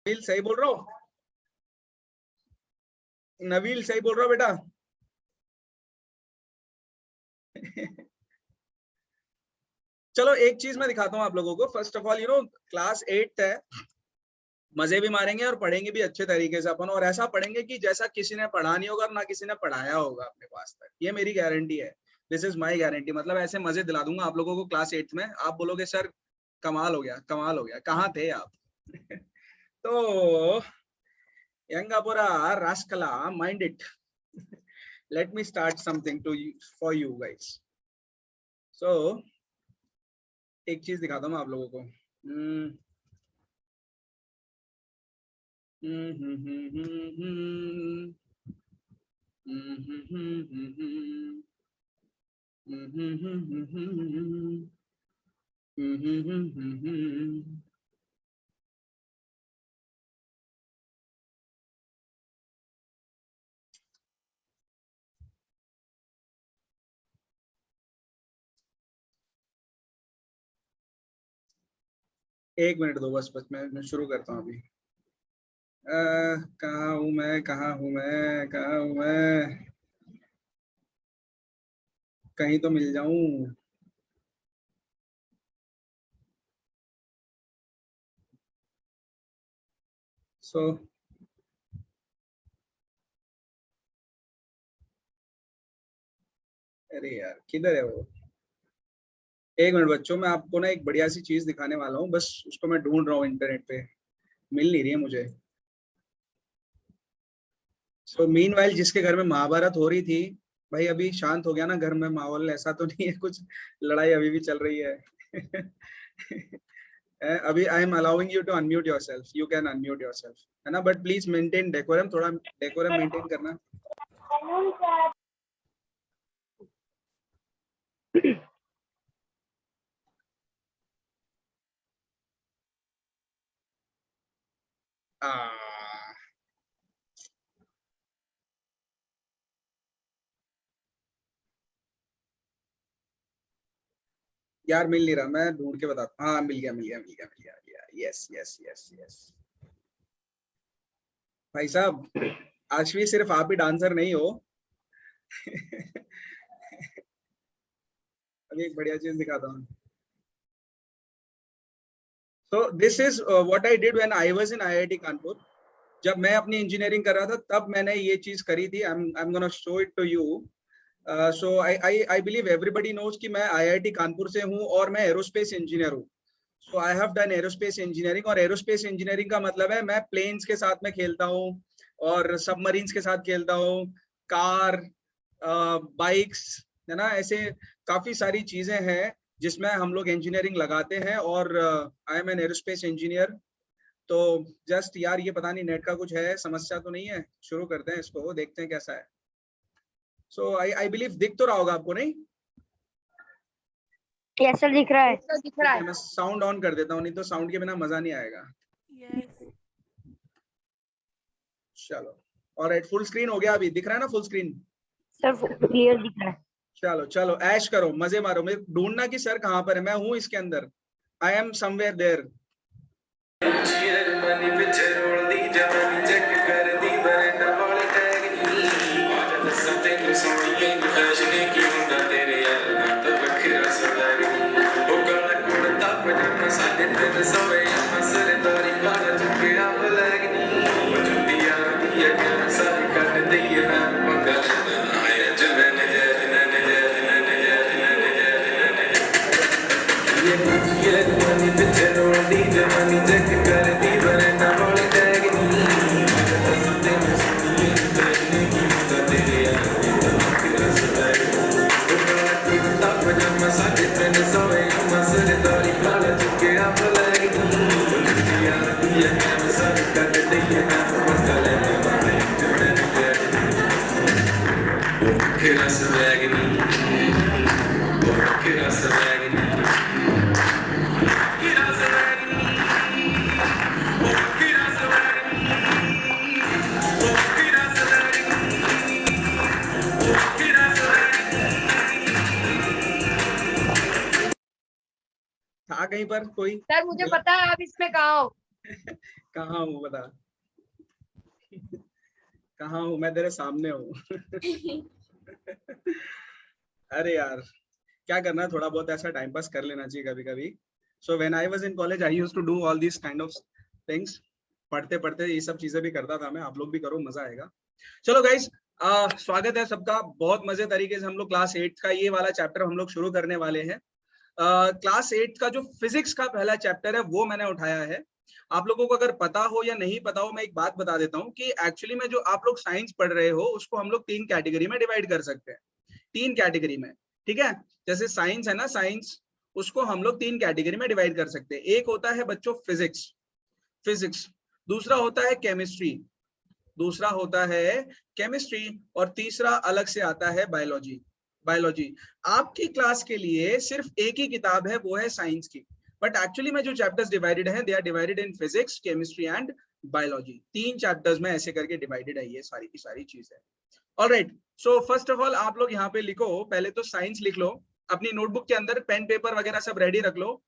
नबील सही बोल रहा हो? नबील सही बोल रहा हो बेटा? चलो एक चीज मैं दिखाता हूँ आप लोगों को। फर्स्ट ऑफ ऑल क्लास 8 है, मजे भी मारेंगे और पढ़ेंगे भी अच्छे तरीके से अपन, और ऐसा पढ़ेंगे कि जैसा किसी ने पढ़ा नहीं होगा और ना किसी ने पढ़ाया होगा अपने को आज तक। ये मेरी गारंटी है, दिस इज माय गारंटी। मतलब ऐसे मजे दिला दूंगा आप लोगों को क्लास 8 में, आप बोलोगे सर कमाल हो गया, कमाल हो गया, कहाँ थे आप? तो यंगापुरा रास्कला mind it. Let me start something to for you guys. So एक चीज दिखाता हूँ आप लोगों को। एक मिनट दो बस मैं शुरू करता हूँ अभी। कहाँ हूँ मैं, कहाँ हूँ मैं, कहाँ हूँ मैं, कहीं तो मिल जाऊं। सो अरे यार किधर है वो? एक मिनट बच्चों, मैं आपको ना एक बढ़िया सी चीज दिखाने वाला हूँ, बस उसको मैं ढूंढ रहा हूँ इंटरनेट पे, मिल नहीं रही है मुझे। सो मीनवाइल जिसके घर में महाभारत हो रही थी, भाई अभी शांत हो गया ना घर में माहौल? ऐसा तो नहीं है कुछ लड़ाई अभी भी चल रही है? अभी I am allowing you to unmute yourself, you can unmute yourself, है ना? बट प्लीज मेंटेन डेकोरम, थोड़ा डेकोरम मेंटेन करना। यार मिल नहीं रहा, मैं ढूंढ के बताता हूँ। हाँ मिल गया, मिल गया, मिल गया, मिल गया, मिल गया। यस यस यस यस भाई साहब, आज भी सिर्फ आप ही डांसर नहीं हो। अभी एक बढ़िया चीज दिखाता हूँ। So this is what I did when I was in IIT Kanpur. जब मैं अपनी इंजीनियरिंग कर रहा था तब मैंने ये चीज करी थी। I'm gonna show it to you. So I believe everybody knows कि मैं IIT कानपुर से हूँ और मैं एरोस्पेस इंजीनियर हूँ। So I have done aerospace engineering, और एरोस्पेस इंजीनियरिंग का मतलब है मैं प्लेन्स के साथ में खेलता हूँ और सबमरीन्स के साथ खेलता हूँ, कार, बाइक्स, है ना? ऐसे काफी सारी चीजें हैं जिसमें हम लोग इंजीनियरिंग लगाते हैं, और I am an aerospace engineer. तो जस्ट यार ये पता नहीं नेट का कुछ है, समस्या तो नहीं है? शुरू करते हैं इसको, देखते हैं कैसा है। सो आई बिलीव दिख तो रहा होगा आपको, नहीं? यस सर, दिख रहा है। दिख रहा है। मैं साउंड ऑन कर देता हूँ, नहीं तो साउंड के बिना मजा नहीं आएगा। चलो, ऑलराइट, फुल स्क्रीन हो गया। अभी दिख रहा है ना फुल स्क्रीन? सर क्लियर दिख रहा है। चलो चलो ऐश करो, मजे मारो, मैं ढूंढना कि सर कहाँ पर है। मैं हूँ इसके अंदर, आई एम समवेयर देयर। था कहीं पर कोई? सर मुझे पता है आप इसमें कहाँ हो। कहाँ हूँ बता, कहाँ हूँ मैं? तेरे सामने हूँ। अरे यार क्या करना है, थोड़ा बहुत ऐसा टाइम पास कर लेना चाहिए कभी कभी। So when I was in college I used to do all this kind of things. पढ़ते पढ़ते ये सब चीजें भी करता था मैं, आप लोग भी करो, मजा आएगा। चलो गाइस, स्वागत है सबका। बहुत मजे तरीके से हम लोग क्लास 8 का ये वाला चैप्टर हम लोग शुरू करने वाले हैं। क्लास 8 का जो फिजिक्स का पहला चैप्टर है वो मैंने उठाया है। आप लोगों को अगर पता हो या नहीं पता हो, मैं एक बात बता देता हूँ कि एक्चुअली में जो आप लोग साइंस पढ़ रहे हो उसको हम लोग 3 कैटेगरी में डिवाइड कर सकते हैं। 3 कैटेगरी में, ठीक है? जैसे साइंस है ना, साइंस, उसको हम लोग 3 कैटेगरी में डिवाइड कर सकते हैं। एक होता है बच्चों फिजिक्स, फिजिक्स। दूसरा होता है केमिस्ट्री, दूसरा होता है केमिस्ट्री। और तीसरा अलग से आता है बायोलॉजी, बायोलॉजी। आपकी क्लास के लिए सिर्फ एक ही किताब है, वो है साइंस की। बट एक्चुअली में जो चैप्टर्स डिवाइडेड हैं, they are divided in physics, chemistry and biology. 3 chapters में ऐसे करके डिवाइडेड है ये सारी की सारी चीजें। Alright, so first of all आप लोग यहाँ पे लिखो, पहले तो साइंस लिख लो। अपनी नोटबुक के अंदर पेन पेपर वगैरह सब रेडी रख लो,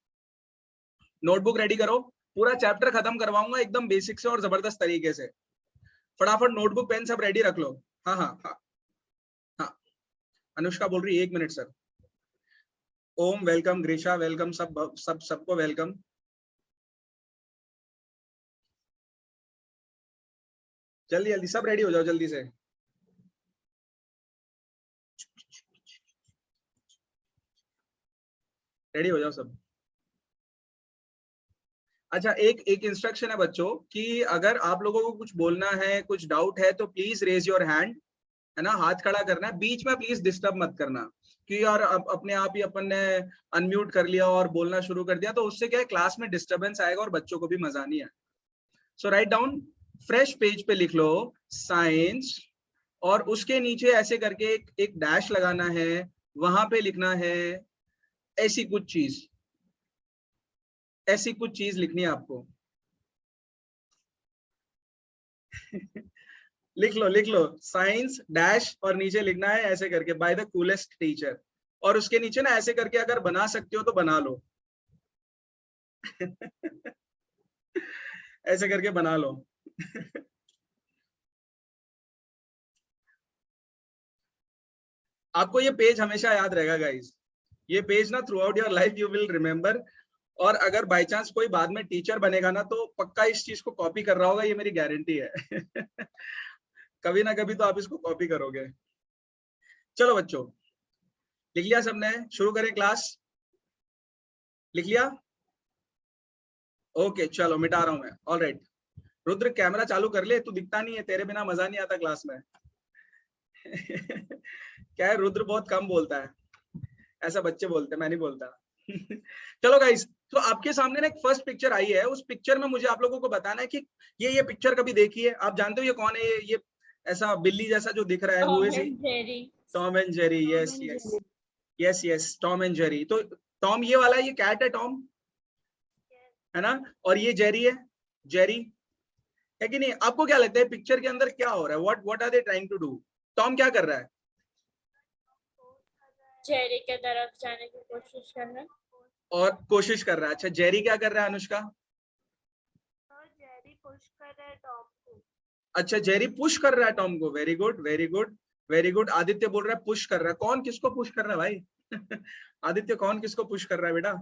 नोटबुक रेडी करो। पूरा चैप्टर खत्म करवाऊंगा एकदम बेसिक से और जबरदस्त तरीके से। फटाफट नोटबुक पेन सब रेडी रख लो। हाँ हाँ हाँ हाँ। अनुष्का बोल रही है 1 मिनट सर। ओम वेलकम, ग्रीशा वेलकम, सबको वेलकम। जल्दी जल्दी सब रेडी हो जाओ जल्दी से। रेडी हो जाओ सब। अच्छा, एक एक इंस्ट्रक्शन है बच्चों कि अगर आप लोगों को कुछ बोलना है, कुछ डाउट है, तो प्लीज रेज योर हैंड, है ना, हाथ खड़ा करना है। बीच में प्लीज डिस्टर्ब मत करना कि यार अपने आप ही अपन ने अनम्यूट कर लिया और बोलना शुरू कर दिया, तो उससे क्या है, क्लास में डिस्टर्बेंस आएगा और बच्चों को भी मजा नहीं आएगा। सो राइट डाउन, फ्रेश पेज पे लिख लो साइंस, और उसके नीचे ऐसे करके एक डैश लगाना है, वहां पे लिखना है ऐसी कुछ चीज, ऐसी कुछ चीज लिखनी है आपको। लिख लो साइंस डैश, और नीचे लिखना है ऐसे करके बाय द कूलेस्ट टीचर। और उसके नीचे ना ऐसे करके अगर बना सकते हो तो बना लो। ऐसे करके बना लो। आपको ये पेज हमेशा याद रहेगा गाइस, ये पेज ना through out your life you will remember. और अगर बाय चांस कोई बाद में टीचर बनेगा ना, तो पक्का इस चीज को कॉपी कर रहा होगा, ये मेरी गारंटी है। कभी ना कभी तो आप इसको कॉपी करोगे। चलो बच्चों, लिख लिया सबने? शुरू करें क्लास? लिख लिया? ओके चलो मिटा रहा हूं मैं। ऑलराइट, रुद्र कैमरा चालू कर ले, तू दिखता नहीं है, तेरे बिना मजा नहीं आता क्लास में। क्या है, रुद्र बहुत कम बोलता है, ऐसा बच्चे बोलते हैं, मैं नहीं बोलता। चलो गाइस, तो आपके सामने ना एक फर्स्ट पिक्चर आई है। उस पिक्चर में मुझे आप लोगों को बताना है कि ये पिक्चर कभी देखी है? आप जानते हो ये कौन है? ये ऐसा बिल्ली जैसा जो दिख रहा है, who is he? Tom and Jerry. Yes yes yes yes, Tom and Jerry. तो टॉम ये वाला, ये कैट है टॉम, है ना? और ये जेरी है, जेरी, है कि नहीं? आपको क्या लगता है पिक्चर के अंदर क्या हो रहा है? What are they trying to do? Tom क्या कर रहा है? जेरी के तरफ जाने की कोशिश कर रहा है। और कोशिश कर रहा है। अच्छा, जेरी क्या कर रहा है अनुष्का? जेरी पुश कर रहा है टॉम को। अच्छा, जेरी पुश कर रहा है टॉम को। Very good very good very good. Aditya बोल रहा है पुश कर रहा है। कौन किसको पुश कर रहा है भाई? आदित्य कौन किसको पुश कर रहा है बेटा?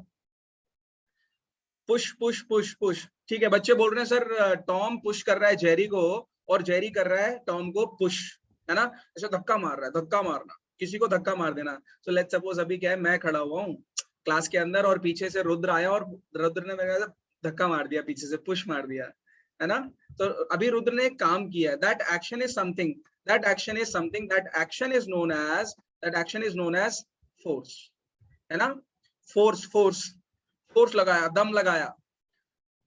पुश पुश पुश पुश, ठीक है। बच्चे बोल रहे हैं सर टॉम पुश कर रहा है जेरी को, और जेरी कर रहा है टॉम को पुश, है ना? ऐसे धक्का मार रहा है, धक्का मारना, किसी को धक्का मार देना। सो लेट्स सपोज अभी क्या है, मैं खड़ा हुआ हूँ क्लास के अंदर और पीछे से रुद्र आया और रुद्र ने मेरे धक्का मार दिया, पीछे से पुश मार दिया, है ना? तो अभी रुद्र ने एक काम किया, that action is something, that action is something, that action is known as, that action is known as force, है ना? फोर्स फोर्स फोर्स लगाया, दम लगाया,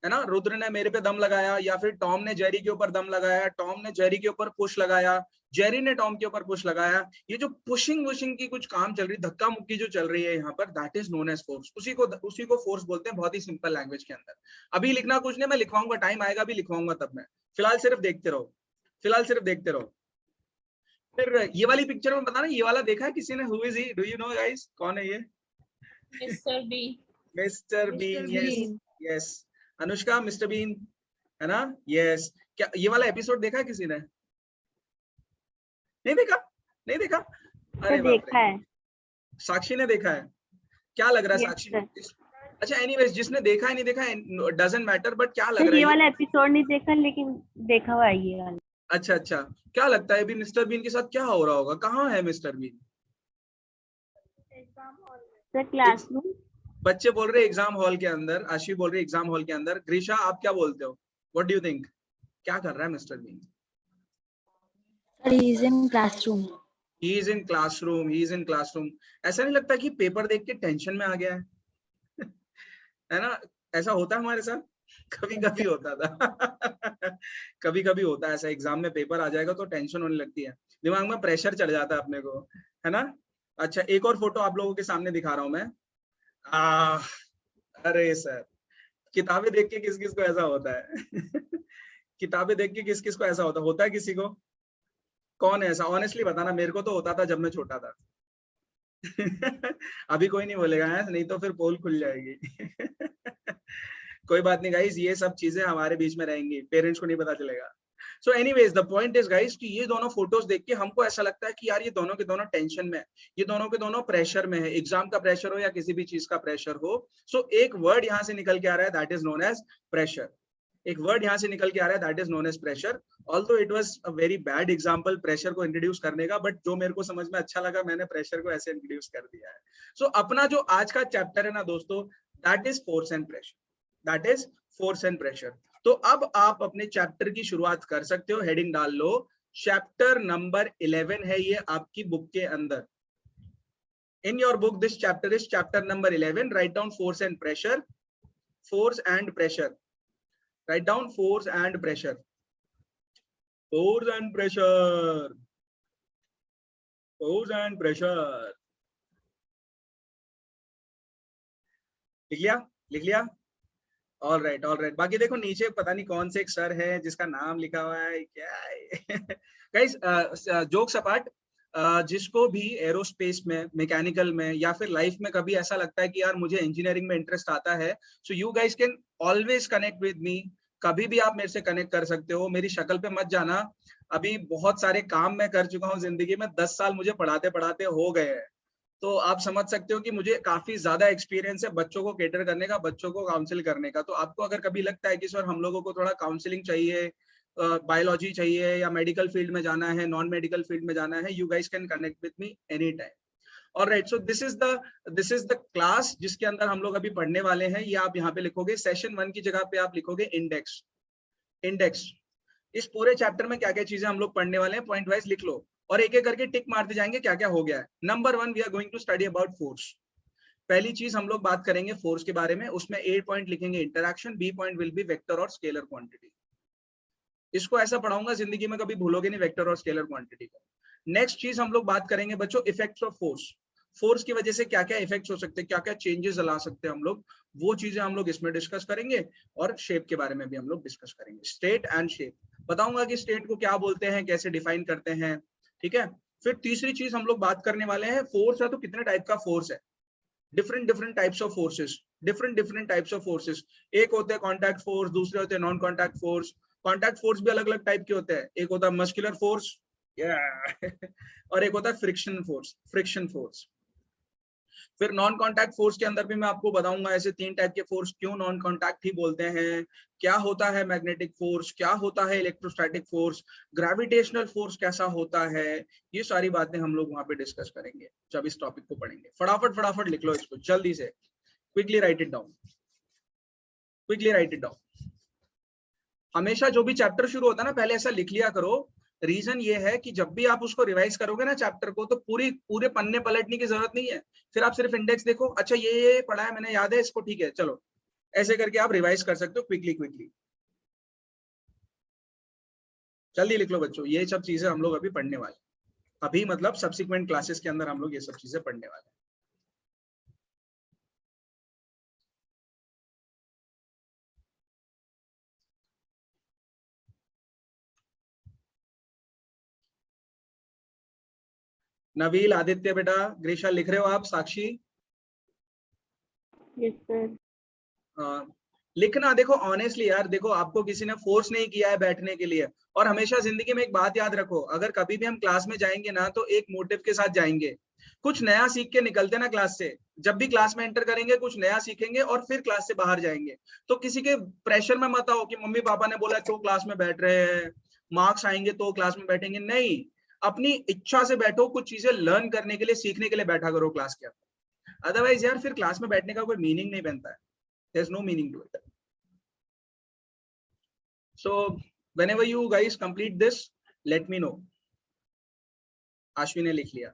है ना? रुद्र ने मेरे पे दम लगाया, या फिर टॉम ने जेरी के ऊपर दम लगाया, टॉम ने जेरी के ऊपर पुश लगाया, जेरी ने टॉम के ऊपर पुश लगाया। ये जो पुशिंग वुशिंग की कुछ काम चल रही, धक्का मुक्की जो चल रही है यहाँ पर, that is known as force. उसी को फोर्स बोलते हैं, बहुत ही सिंपल लैंग्वेज के अंदर। अभी लिखना कुछ नहीं, मैं लिखवाऊंगा, टाइम आएगा अभी लिखवाऊंगा तब मैं। फिलहाल सिर्फ देखते रहो, फिलहाल सिर्फ देखते रहो। फिर ये वाली पिक्चर में बताना, ये वाला देखा है किसी ने? Who is he? Do you know guys, कौन है ये? Mister Bean. Mister Bean. Yes yes. Anushka, mister Bean है ना? यस। क्या ये वाला एपिसोड देखा है किसी ने? नहीं देखा? नहीं देखा? सर अरे बाप देखा रे, है। साक्षी ने देखा है। क्या लग रहा है यस साक्षी? सर। अच्छा एनीवेज, जिसने देखा है नहीं देखा है डजंट मैटर, बट क्या लग सर रहा ये है वाला एपिसोड नहीं देखा, लेकिन देखा हुआ है ये वाला। अच्छा अच्छा, क्या लगता है अभी मिस्टर बीन के साथ क्या हो रहा होगा? कहाँ है मिस्टर बीन? एग्जाम हॉल में। Sir classroom. बच्चे बोल रहे एग्जाम हॉल के अंदर, आशी बोल रही एग्जाम हॉल के अंदर। ग्रीशा आप क्या बोलते हो? What do you think? क्या कर रहा है mister Bean? Sir, he is in classroom. He is in classroom, he is in classroom. ऐसा नहीं लगता कि पेपर देख के टेंशन में आ गया है? है ना? ऐसा होता है हमारे साथ, कभी कभी होता था। कभी कभी होता है ऐसा, एग्जाम में पेपर आ जाएगा तो टेंशन होने लगती है, दिमाग में प्रेशर चढ़ जाता है अपने को, है ना? अच्छा एक और फोटो आप लोगों के सामने दिखा रहा हूं मैं। आ, अरे सर, किताबें देख के किस किस को ऐसा होता है? किताबें देख के किस किस को ऐसा होता है किसी को? कौन है ऐसा? ऑनेस्टली बताना, मेरे को तो होता था जब मैं छोटा था। अभी कोई नहीं बोलेगा है, नहीं तो फिर पोल खुल जाएगी। कोई बात नहीं गाइस, ये सब चीजें हमारे बीच में रहेंगी, पेरेंट्स को नहीं पता चलेगा। So anyways the point is guys कि ये दोनों फोटोज देख के हमको ऐसा लगता है कि यार ये दोनों के दोनों टेंशन में है, ये दोनों के दोनों प्रेशर में है, एग्जाम का प्रेशर हो या किसी भी चीज का प्रेशर हो। सो एक वर्ड यहाँ से निकल के आ रहा है, that is known as pressure. एक वर्ड यहाँ से निकल के आ रहा है, that is known as pressure. Although it was a very bad example pressure को इंट्रोड्यूस करने का, बट जो मेरे को समझ में अच्छा लगा मैंने प्रेशर को ऐसे इंट्रोड्यूस कर दिया है। सो अपना जो आज का चैप्टर है ना दोस्तों, that is force and pressure, that is force and pressure. तो अब आप अपने चैप्टर की शुरुआत कर सकते हो, हेडिंग डाल लो, चैप्टर नंबर 11 है ये आपकी बुक के अंदर। In your book, this chapter is chapter number 11. Write down force and pressure. Force and pressure. Write down force and pressure. Force and pressure. Force and pressure. लिख लिया? लिख लिया? All right all right. बाकी देखो नीचे पता नहीं कौन से एक सर है जिसका नाम लिखा हुआ है, क्या है? गाइस जोक्स अपार्ट, जिसको भी एरोस्पेस में, मैकेनिकल में या फिर लाइफ में कभी ऐसा लगता है कि यार मुझे इंजीनियरिंग में इंटरेस्ट आता है, so you guys can always connect with me. कभी भी आप मेरे से कनेक्ट कर सकते हो, मेरी शक्ल पे मत जाना। अभी बहुत सारे काम मैं कर चुका हूँ जिंदगी में, 10 साल मुझे पढ़ाते पढ़ाते हो गए हैं, तो आप समझ सकते हो कि मुझे काफी ज्यादा एक्सपीरियंस है बच्चों को केटर करने का, बच्चों को काउंसिल करने का। तो आपको अगर कभी लगता है कि सर हम लोगों को थोड़ा काउंसलिंग चाहिए, बायोलॉजी चाहिए या मेडिकल फील्ड में जाना है, नॉन मेडिकल फील्ड में जाना है, you guys can connect with me any time. Alright, so this is the class जिसके अंदर हम लोग अभी पढ़ने वाले हैं। ये आप यहाँ पे लिखोगे, सेशन 1 की जगह पे आप लिखोगे इंडेक्स। इंडेक्स, इस पूरे चैप्टर में क्या क्या चीजें हम लोग पढ़ने वाले हैं पॉइंट वाइज लिख लो, और एक एक करके टिक मारते जाएंगे क्या क्या हो गया है। Number 1, we are going to study about force. पहली चीज हम लोग बात करेंगे फोर्स के बारे में, उसमें ए पॉइंट लिखेंगे interaction, B point will be vector और स्केलर क्वांटिटी। इसको ऐसा पढ़ाऊंगा जिंदगी में कभी भूलोगे नहीं वेक्टर और स्केलर क्वांटिटी को। नेक्स्ट चीज हम लोग बात करेंगे बच्चों, इफेक्ट्स ऑफ फोर्स। फोर्स की वजह से क्या क्या इफेक्ट्स हो सकते हैं, क्या क्या चेंजेस ला सकते हैं हम लोग, वो चीजें हम लोग इसमें डिस्कस करेंगे। और शेप के बारे में भी हम लोग डिस्कस करेंगे, स्टेट एंड शेप। बताऊंगा कि स्टेट को क्या बोलते हैं, कैसे डिफाइन करते हैं, ठीक है। फिर तीसरी चीज हम लोग बात करने वाले हैं, फोर्स है तो कितने टाइप का फोर्स है, different different types of forces, different different types of forces. एक होते हैं कॉन्टैक्ट फोर्स, दूसरे होते हैं non contact force. Contact force भी अलग अलग टाइप के होते हैं, एक होता है मस्कुलर फोर्स और एक होता है फ्रिक्शन फोर्स, फ्रिक्शन फोर्स। फिर नॉन कॉन्टैक्ट फोर्स के अंदर भी मैं आपको बताऊंगा ऐसे 3 टाइप के फोर्स क्यों नॉन कॉन्टैक्ट ही बोलते हैं, क्या होता है मैग्नेटिक फोर्स, क्या होता है इलेक्ट्रोस्टैटिक फोर्स, ग्रेविटेशनल फोर्स कैसा होता है। ये सारी बातें हम लोग वहां पे डिस्कस करेंगे जब इस टॉपिक को पढ़ेंगे। फटाफट फटाफट लिख लो इसको जल्दी से, quickly right it down, quickly right it down. हमेशा जो भी चैप्टर शुरू होता है ना, पहले ऐसा लिख लिया करो। रीजन ये है कि जब भी आप उसको रिवाइज करोगे ना चैप्टर को, तो पूरे पन्ने पलटने की जरूरत नहीं है। फिर आप सिर्फ इंडेक्स देखो, अच्छा ये पढ़ा है मैंने, याद है इसको, ठीक है चलो, ऐसे करके आप रिवाइज कर सकते हो क्विकली क्विकली। जल्दी लिख लो बच्चों, ये सब चीजें हम लोग अभी पढ़ने वाले, अभी मतलब सब्सिक्वेंट क्लासेस के अंदर हम लोग ये सब चीजें पढ़ने वाले। नवील, आदित्य बेटा, ग्रीशा लिख रहे हो आप, साक्षी? Yes sir. लिखना देखो ऑनेस्टली यार, देखो आपको किसी ने फोर्स नहीं किया है बैठने के लिए। और हमेशा जिंदगी में एक बात याद रखो, अगर कभी भी हम क्लास में जाएंगे ना तो एक मोटिव के साथ जाएंगे, कुछ नया सीख के निकलते ना क्लास से। जब भी क्लास में एंटर करेंगे कुछ नया सीखेंगे और फिर क्लास से बाहर जाएंगे। तो किसी के प्रेशर में मत आओ कि मम्मी पापा ने बोला तो क्लास में बैठ रहे हैं, मार्क्स आएंगे तो क्लास में बैठेंगे। नहीं, अपनी इच्छा से बैठो, कुछ चीजें लर्न करने के लिए, सीखने के लिए बैठा करो क्लास के अंदर। अदरवाइज यार फिर क्लास में बैठने का कोई मीनिंग नहीं बनता है। There is no meaning to it. So whenever you guys complete this, let me know. Aashvi ने लिख लिया।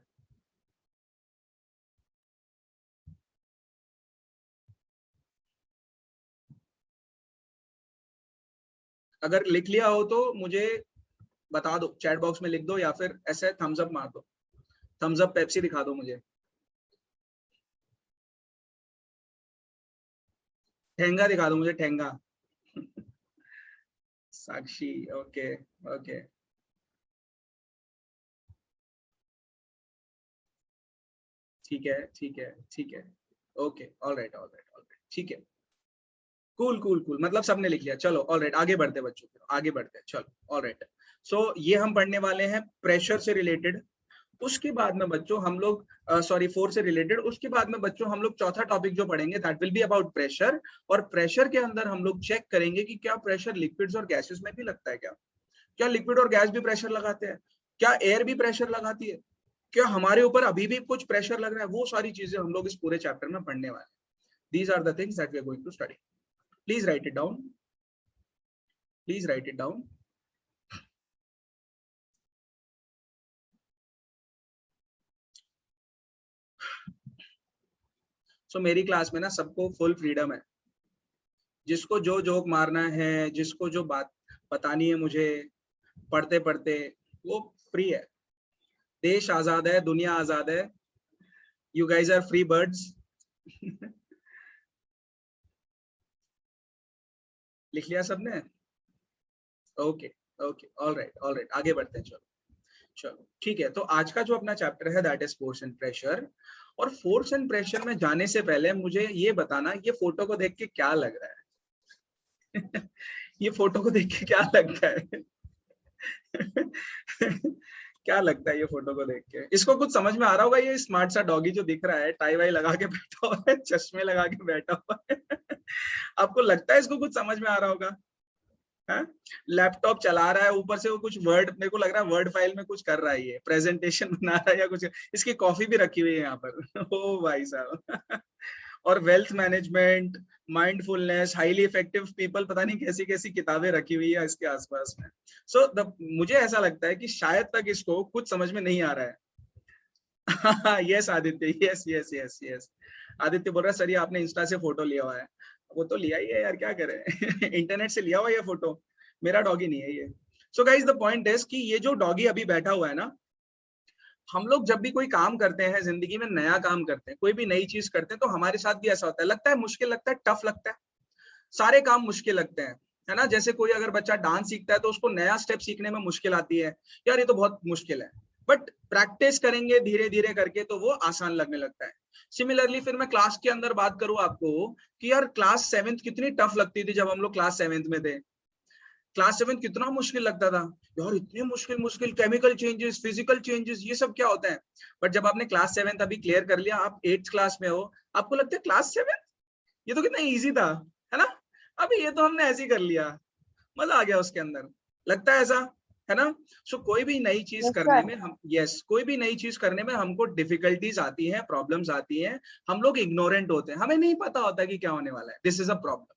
अगर लिख लिया हो तो मुझे बता दो, चैट बॉक्स में लिख दो या फिर ऐसे थम्स अप मार दो, थम्स अप पेप्सी दिखा दो मुझे। ठेंगा दिखा दो मुझे, ठेंगा। साक्षी, ओके ओके। ठीक है ठीक है ठीक है, ओके, ऑलराइट ऑलराइट ऑलराइट, ठीक है, कूल कूल कूल, मतलब सबने लिख लिया। चलो ऑलराइट, आगे बढ़ते बच्चों, आगे बढ़ते, चलो ऑलराइट। सो ये हम पढ़ने वाले हैं प्रेशर से रिलेटेड। उसके बाद में बच्चों हम लोग सॉरी फोर्स से रिलेटेड, उसके बाद में बच्चों हम लोग चौथा टॉपिक जो पढ़ेंगे that will be about pressure. और प्रेशर के अंदर हम लोग चेक करेंगे कि क्या प्रेशर लिक्विड्स और गैसेस में भी लगता है, क्या लिक्विड और गैस भी प्रेशर लगाते हैं, क्या एयर भी प्रेशर लगाती है, क्या हमारे ऊपर अभी भी कुछ प्रेशर लग रहा है। वो सारी चीजें हम लोग इस पूरे चैप्टर में पढ़ने वाले हैं। These are the things that we are going to study. Please write it down, please write it down. So मेरी क्लास में ना सबको फुल फ्रीडम है, जिसको जो जोक मारना है, जिसको जो बात बतानी है मुझे पढ़ते पढ़ते, वो फ्री है। देश आजाद है, दुनिया आजाद है। You guys are free birds. लिख लिया सबने? ओके ओके, ऑलराइट ऑलराइट, आगे बढ़ते हैं। चलो चलो ठीक है। तो आज का जो अपना चैप्टर है that is force and pressure. और फोर्स एंड प्रेशर में जाने से पहले मुझे ये बताना, ये फोटो को देख के क्या लग रहा है? ये फोटो को देख के क्या लगता है? क्या लगता है ये फोटो को देख के? इसको कुछ समझ में आ रहा होगा? ये स्मार्ट सा डॉगी जो दिख रहा है, टाई वाई लगा के बैठा हुआ है, चश्मे लगा के बैठा हुआ है, आपको लगता है इसको कुछ समझ में आ रहा होगा? लैपटॉप चला रहा है, ऊपर से वो कुछ वर्ड, मेरे को लग रहा है वर्ड फाइल में कुछ कर रहा है, ये प्रेजेंटेशन बना रहा है या कुछ। इसकी कॉफी भी रखी हुई है यहाँ पर। ओ भाई साहब। और wealth management, mindfulness, highly effective people, पता नहीं कैसी कैसी किताबें रखी हुई है इसके आसपास में। सो मुझे ऐसा लगता है कि शायद तक इसको कुछ समझ में नहीं आ रहा है। Yes Aditya, yes yes yes yes. Aditya बोल रहा है सर ये आपने इंस्टा से फोटो लिया हुआ है। वो तो लिया ही है यार, क्या करें। इंटरनेट से लिया हुआ ये फोटो, मेरा डॉगी नहीं है ये। So guys the point is कि ये जो डॉगी अभी बैठा हुआ है ना, हम लोग जब भी कोई काम करते हैं जिंदगी में, नया काम करते हैं, कोई भी नई चीज करते हैं, तो हमारे साथ भी ऐसा होता है, लगता है मुश्किल, लगता है टफ, लगता है सारे काम मुश्किल लगते हैं, है ना। जैसे कोई अगर बच्चा डांस सीखता है तो उसको नया स्टेप सीखने में मुश्किल आती है, यार ये तो बहुत मुश्किल है। बट प्रैक्टिस करेंगे धीरे धीरे करके तो वो आसान लगने लगता है। सिमिलरली फिर मैं क्लास के अंदर बात करूं आपको कि यार क्लास 7th कितनी टफ लगती थी जब हम लोग क्लास 7th में थे। क्लास 7 कितना मुश्किल लगता था यार, इतने मुश्किल मुश्किल केमिकल चेंजेस, फिजिकल चेंजेस, ये सब क्या होता है। बट जब आपने क्लास 7th अभी क्लियर कर लिया, आप 8th क्लास में हो, आपको लगता है क्लास 7th ये तो कितना इजी था, है ना। अभी ये तो हमने ऐसे ही कर लिया, मजा आ गया उसके अंदर, लगता है ऐसा, है ना। सो कोई भी नई चीज करने में हम, कोई भी नई चीज करने में हमको डिफिकल्टीज आती हैं, प्रॉब्लम्स आती हैं, हम लोग इग्नोरेंट होते हैं, हमें नहीं पता होता कि क्या होने वाला है। This is a problem,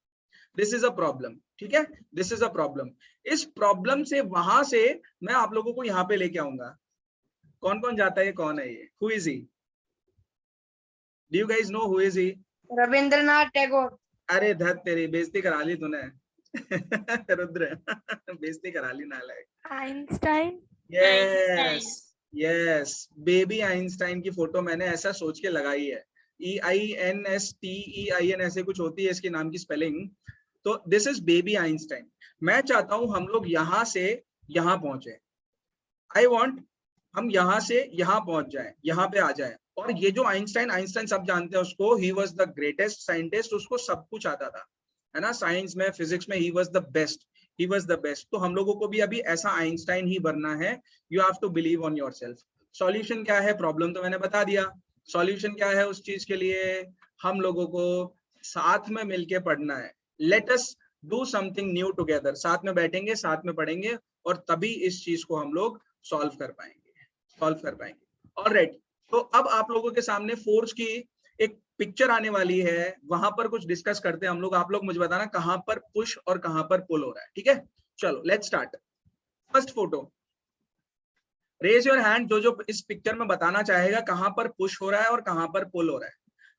this is a problem, ठीक है, दिस इज अ प्रॉब्लम। इस प्रॉब्लम से, वहां से मैं आप लोगों को यहाँ पे लेके आऊंगा। कौन कौन जाता है, कौन है ये, who is he? Do you guys know who is ही? रविंद्रनाथ टैगोर। अरे धत तेरी, बेइज्जती करा ली तूने। रुद्र, बेइज्जती करा ली नालायक। Einstein. Yes yes, baby Einstein की फोटो मैंने ऐसा सोच के लगाई है। EINSTEIN ऐसे कुछ होती है इसके नाम की स्पेलिंग। तो दिस इज बेबी आइंस्टाइन। मैं चाहता हूं हम लोग यहां से यहां पहुंचे। आई वॉन्ट हम यहां से यहां पहुंच जाए, यहां पे आ जाए। और ये जो आइंस्टाइन, आइंस्टाइन सब जानते हैं उसको, he was the greatest scientist, उसको सब कुछ आता था, है ना, साइंस में फिजिक्स में he was the best, he was the best. तो हम लोगों को भी अभी ऐसा आइंस्टाइन ही बनना है। You have to believe on yourself. Solution क्या है, प्रॉब्लम तो मैंने बता दिया। सॉल्यूशन क्या है उस चीज के लिए, हम लोगों को साथ में मिलके पढ़ना है। Let us do something new together, साथ में बैठेंगे, साथ में पढ़ेंगे, और तभी इस चीज को हम लोग सॉल्व कर पाएंगे। ऑलराइट, तो अब आप लोगों के सामने फोर्स की एक पिक्चर आने वाली है, वहां पर कुछ डिस्कस करते हैं हम लोग। आप लोग मुझे बताना कहां पर पुश और कहां पर पुल हो रहा है, ठीक है? चलो let's start. First photo, raise your hand, जो इस पिक्चर में बताना चाहेगा कहां पर पुश हो रहा है और कहां पर पुल हो रहा है।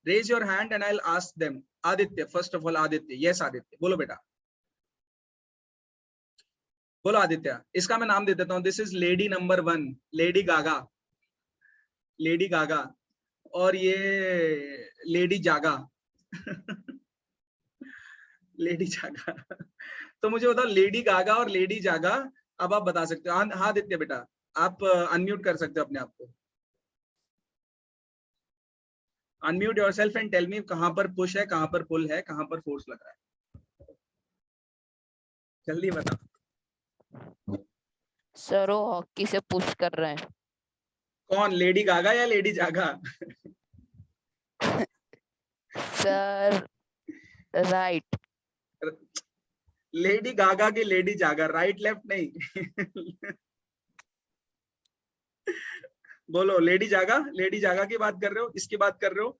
Raise your hand and I will ask them. Aditya, first of all Aditya. Yes Aditya, बोलो बेटा, बोलो आदित्य। इसका मैं नाम दे देता हूं, this is lady number 1, Lady Gaga, Lady Gaga, और ये लेडी जागा लेडी जागा। तो मुझे बताओ लेडी गागा और लेडी जागा, अब आप बता सकते हो। हाँ आदित्य बेटा, आप अनम्यूट कर सकते हो अपने आप को। Unmute yourself and tell me कहां पर पुश है, कहां पर पुल है, कहां पर फोर्स लग रहा है, जल्दी बताओ। सर वो हॉकी से पुश कर रहे हैं। कौन, लेडी गागा या लेडी जागा? Sir right. लेडी गागा की लेडी जागा, राइट लेफ्ट नहीं। बोलो लेडी जागा, लेडी जागा की बात कर रहे हो, इसकी बात कर रहे हो?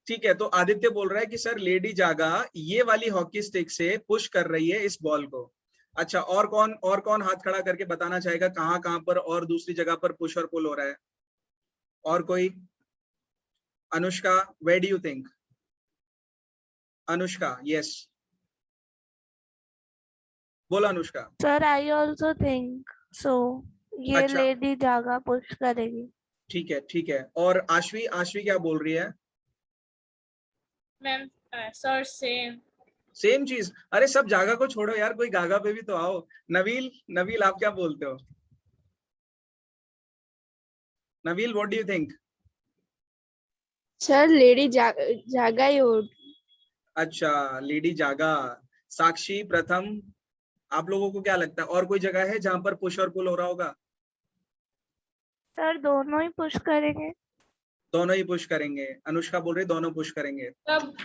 ठीक है, तो आदित्य बोल रहा है कि सर लेडी जागा ये वाली हॉकी स्टिक से पुश कर रही है इस बॉल को। अच्छा, और कौन हाथ खड़ा करके बताना चाहेगा कहां कहां पर और दूसरी जगह पर पुश और पुल हो रहा है? और कोई? Anushka, where do you think? Anushka, yes, बोलो Anushka. Sir I also think so, ये अच्छा। लेडी जागा पुश करेगी। ठीक है, और आश्वी, आश्वी क्या बोल रही है? मैम सर सेम चीज। अरे सब जागा को छोड़ो यार, कोई गागा पे भी तो आओ। नवील, नवील आप क्या बोलते हो? Naveel, what do you think? Sir lady जागा ही हो। अच्छा, लेडी जागा। साक्षी, प्रथम, आप लोगों को क्या लगता है और कोई जगह है जहां पर पुश और पुल हो रहा होगा? सर दोनों ही पुश करेंगे। दोनों ही पुश करेंगे। अनुष्का बोल रही दोनों पुश करेंगे। सब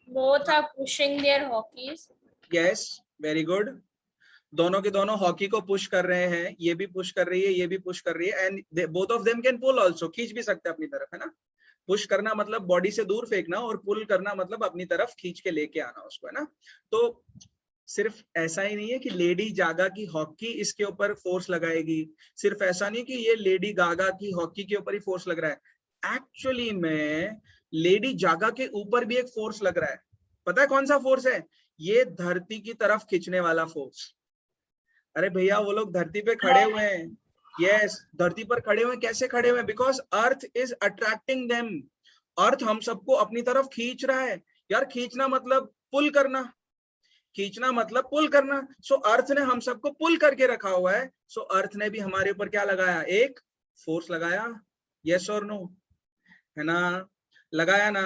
both are pushing their hockeys. Yes, very good. दोनों के दोनों हॉकी को पुश कर रहे हैं, ये भी पुश कर रही है, ये भी पुश कर रही है, and both of them can pull also, खींच भी सकते हैं अपनी तरफ, है ना? पुश करना मतलब बॉडी से दूर फेंकना, और पुल करना मतलब अपनी तरफ खींच के लेके आना उसको, है ना? तो सिर्फ ऐसा ही नहीं है कि लेडी जागा की हॉकी इसके ऊपर फोर्स लगाएगी, सिर्फ ऐसा नहीं कि ये लेडी गागा की हॉकी के ऊपर ही फोर्स लग रहा है। एक्चुअली में लेडी जागा के ऊपर भी एक फोर्स लग रहा है। पता है कौन सा फोर्स है? ये धरती की तरफ खींचने वाला फोर्स। अरे भैया वो लोग धरती पे खड़े हुए हैं। यस, धरती पर खड़े हुए। कैसे खड़े हुए? Because earth is attracting them. Earth हम सबको अपनी तरफ खींच रहा है। यार खींचना मतलब पुल करना, खींचना मतलब पुल करना। सो अर्थ ने हम सबको पुल करके रखा हुआ है। सो अर्थ ने भी हमारे ऊपर क्या लगाया? एक फोर्स लगाया। यस और नो, है ना? लगाया ना,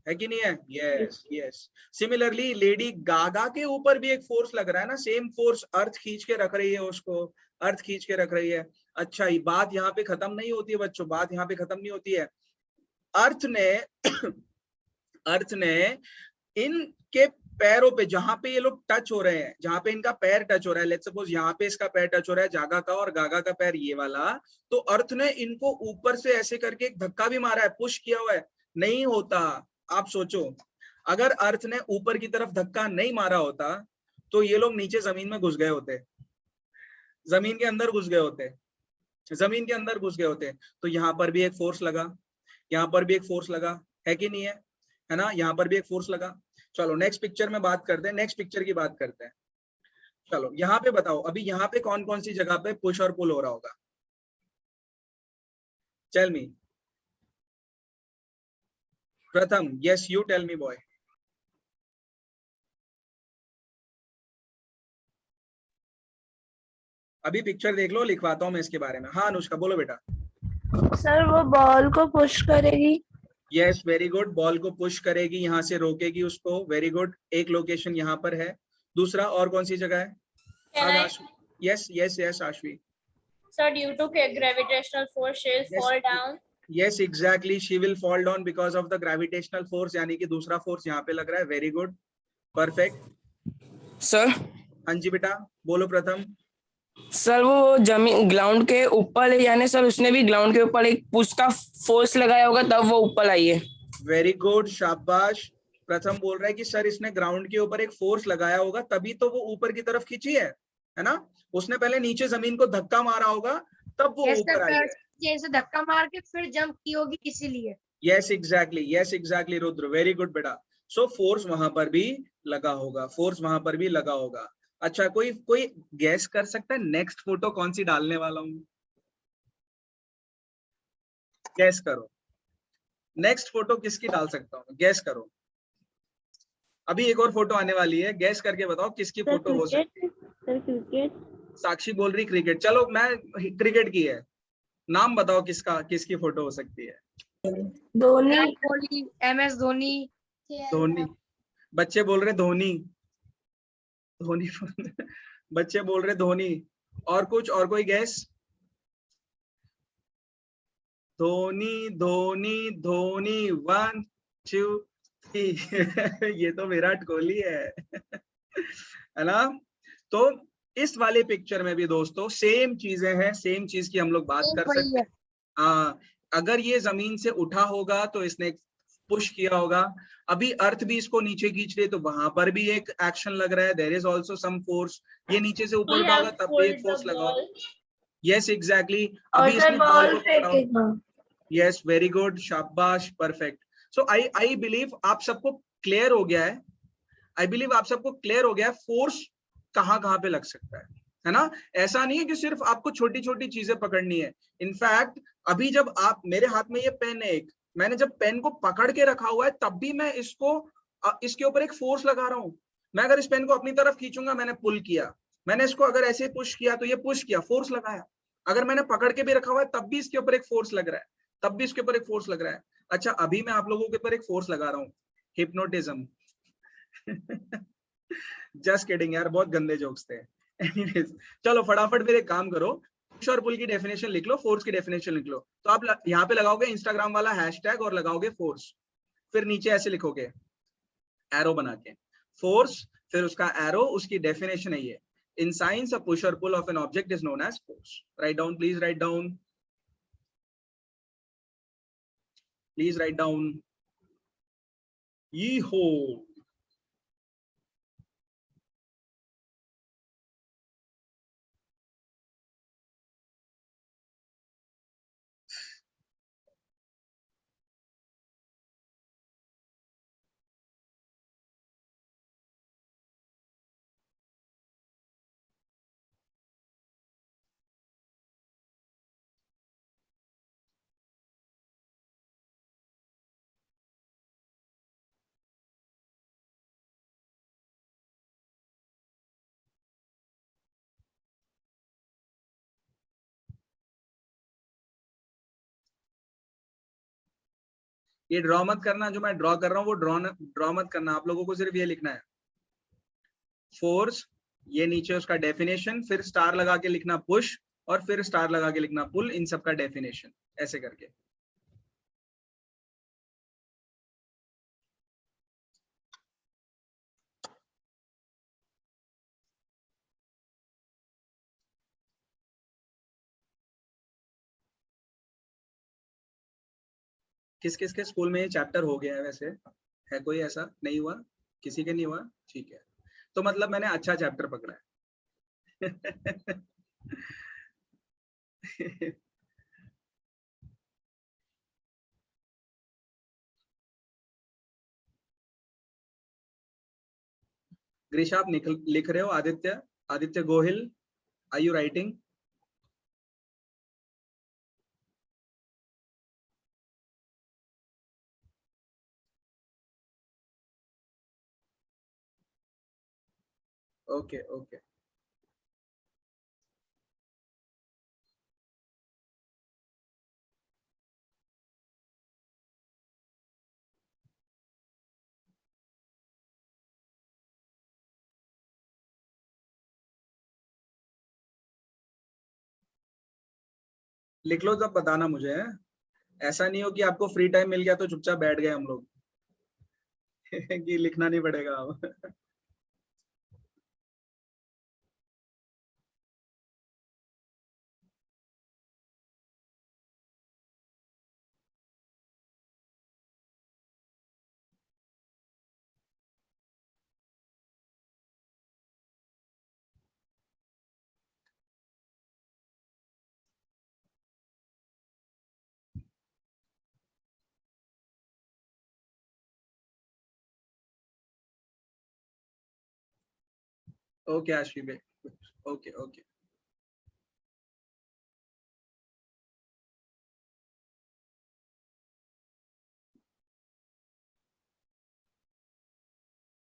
है कि नहीं है? Yes yes. Similarly Lady Gaga के ऊपर भी एक फोर्स लग रहा है ना, सेम फोर्स। अर्थ खींच के रख रही है उसको, अर्थ खींच के रख रही है। अच्छा, ये बात यहाँ पे खत्म नहीं होती है बच्चों, बात यहाँ पे खत्म नहीं होती है। अर्थ ने इनके पैरों पे, जहां पे ये लोग टच हो रहे हैं, जहां पे इनका पैर टच हो रहा है, लेट्स सपोज यहाँ पे इसका पैर टच हो रहा है जागा का, और गागा का पैर ये वाला, तो अर्थ ने इनको ऊपर से ऐसे करके एक धक्का भी मारा है, पुश किया हुआ है। नहीं होता। आप सोचो, अगर अर्थ ने ऊपर की तरफ धक्का नहीं मारा होता तो ये लोग नीचे जमीन में घुस गए होते, जमीन के अंदर घुस गए होते, जमीन के अंदर घुस गए होते। तो यहाँ पर भी एक फोर्स लगा, यहाँ पर भी एक फोर्स लगा, है कि नहीं है ना? यहाँ पर भी एक फोर्स लगा। चलो नेक्स्ट पिक्चर में बात करते हैं, नेक्स्ट पिक्चर की बात करते हैं। चलो यहाँ पे बताओ, अभी यहाँ पे कौन कौन सी जगह पे पुश और पुल हो रहा होगा? Tell me. Pratham, yes you tell me boy. अभी पिक्चर देख लो, लिखवाता हूं मैं इसके बारे में। हाँ अनुष्का बोलो बेटा। सर वो बॉल को पुश करेगी। यस वेरी गुड, बॉल को पुश करेगी, यहाँ से रोकेगी उसको, वेरी गुड, एक लोकेशन यहाँ पर है। दूसरा और कौन सी जगह है? Can I, yes yes yes Aashvi, sir, due to gravitational force, she will Yes. fall down. Yes exactly, she will fall down because of the gravitational force, यानी कि दूसरा फोर्स यहाँ पे लग रहा है, वेरी गुड, परफेक्ट। सर हाँ जी बेटा, बोलो प्रथम। सर वो जमीन ग्राउंड के ऊपर है, यानी सर उसने भी ग्राउंड के ऊपर एक पुश का फोर्स लगाया होगा तब वो ऊपर आई है। वेरी गुड, शाबाश। प्रथम बोल रहा है कि सर इसने ग्राउंड के ऊपर एक फोर्स लगाया होगा तभी तो वो ऊपर की तरफ खींची है ना? उसने पहले नीचे जमीन को धक्का मारा होगा तब वो यस ऊपर आई है। जैसे धक्का मार के फिर जंप की होगी इसीलिए। Yes exactly Rudra, very good बेटा। सो फोर्स वहां पर भी लगा होगा, फोर्स वहां पर भी लगा होगा। अच्छा, कोई कोई गैस कर सकता है नेक्स्ट फोटो कौन सी डालने वाला हूँ? गैस करो, नेक्स्ट फोटो किसकी डाल सकता हूँ, गैस करो। अभी एक और फोटो आने वाली है, गैस करके बताओ किसकी सर फोटो हो सकती है। Cricket, sir cricket. साक्षी बोल रही क्रिकेट, चलो मैं क्रिकेट की है, नाम बताओ किसका, किसकी फोटो हो सकती है? धोनी, विराट कोहली, MS धोनी। धोनी, बच्चे बोल रहे धोनी, धोनी बच्चे बोल रहे धोनी। और कुछ, और कोई गैस? धोनी धोनी धोनी, 1 2 3 ये तो विराट कोहली है ना? तो इस वाले पिक्चर में भी दोस्तों सेम चीजें हैं, सेम चीज की हम लोग बात कर सकते हैं। अगर ये जमीन से उठा होगा तो इसने पुश किया होगा, अभी अर्थ भी इसको नीचे खींच रही है तो वहां पर भी एक एक्शन लग रहा है, there is also some force. ये नीचे से ऊपर We उठा होगा have तब भी एक pulled फोर्स the लगा ball. होगा। यस एग्जैक्टली, और अभी सर इसने बॉल बॉल को पकड़ा। फेंकेगा। यस वेरी गुड, शाबाश, परफेक्ट। सो आई बिलीव आप सबको क्लियर हो गया है, आई बिलीव आप सबको क्लियर हो गया है फोर्स कहाँ कहाँ पे लग सकता है ना? ऐसा नहीं है कि सिर्फ आपको छोटी छोटी चीजें पकड़नी है। इनफैक्ट अभी जब आप, मेरे हाथ में ये पेन है एक, मैंने जब पेन को पकड़ के रखा हुआ है तब भी मैं इसको इसके ऊपर एक फोर्स लगा रहा हूं। मैं अगर इस पेन को अपनी तरफ खींचूंगा, मैंने पुल किया, मैंने इसको अगर ऐसे पुश किया तो ये पुश किया, फोर्स लगाया। अगर मैंने पकड़ के भी रखा हुआ है तब भी इसके ऊपर एक फोर्स लग रहा है, तब भी इसके ऊपर एक फोर्स लग रहा है। अच्छा, अभी मैं आप लोगों के ऊपर एक फोर्स लगा रहा हूँ, हिप्नोटिज्म जस्ट किडिंग यार, बहुत गंदे जोक्स थे। Anyways, चलो फटाफट फिर एक काम करो, पुश और पुल की डेफिनेशन लिख लो, फोर्स की डेफिनेशन लिख लो। तो आप यहाँ पे लगाओगे इंस्टाग्राम वाला हैशटैग और लगाओगे फोर्स, फिर नीचे ऐसे लिखोगे एरो बना के फोर्स, फिर उसका एरो, उसकी डेफिनेशन है ये, in science a push or pull of an object is known as force. Write down, please write down, please write down. ये हो, ये ड्रॉ मत करना, जो मैं ड्रॉ कर रहा हूँ वो ड्रॉ मत करना, आप लोगों को सिर्फ ये लिखना है फोर्स, ये नीचे उसका डेफिनेशन, फिर स्टार लगा के लिखना पुश, और फिर स्टार लगा के लिखना पुल, इन सब का डेफिनेशन, ऐसे करके। किस किस के स्कूल में ये चैप्टर हो गया है वैसे? है कोई ऐसा? नहीं हुआ किसी के? नहीं हुआ, ठीक है, तो मतलब मैंने अच्छा चैप्टर पकड़ा है। ग्रीशा, आप लिख रहे हो? Aditya, Aditya Gohil, are you writing? Okay okay, लिख लो तब बताना मुझे, है? ऐसा नहीं हो कि आपको फ्री टाइम मिल गया तो चुपचाप बैठ गए हम लोग कि लिखना नहीं पड़ेगा अब ओके आशी भाई, ओके ओके।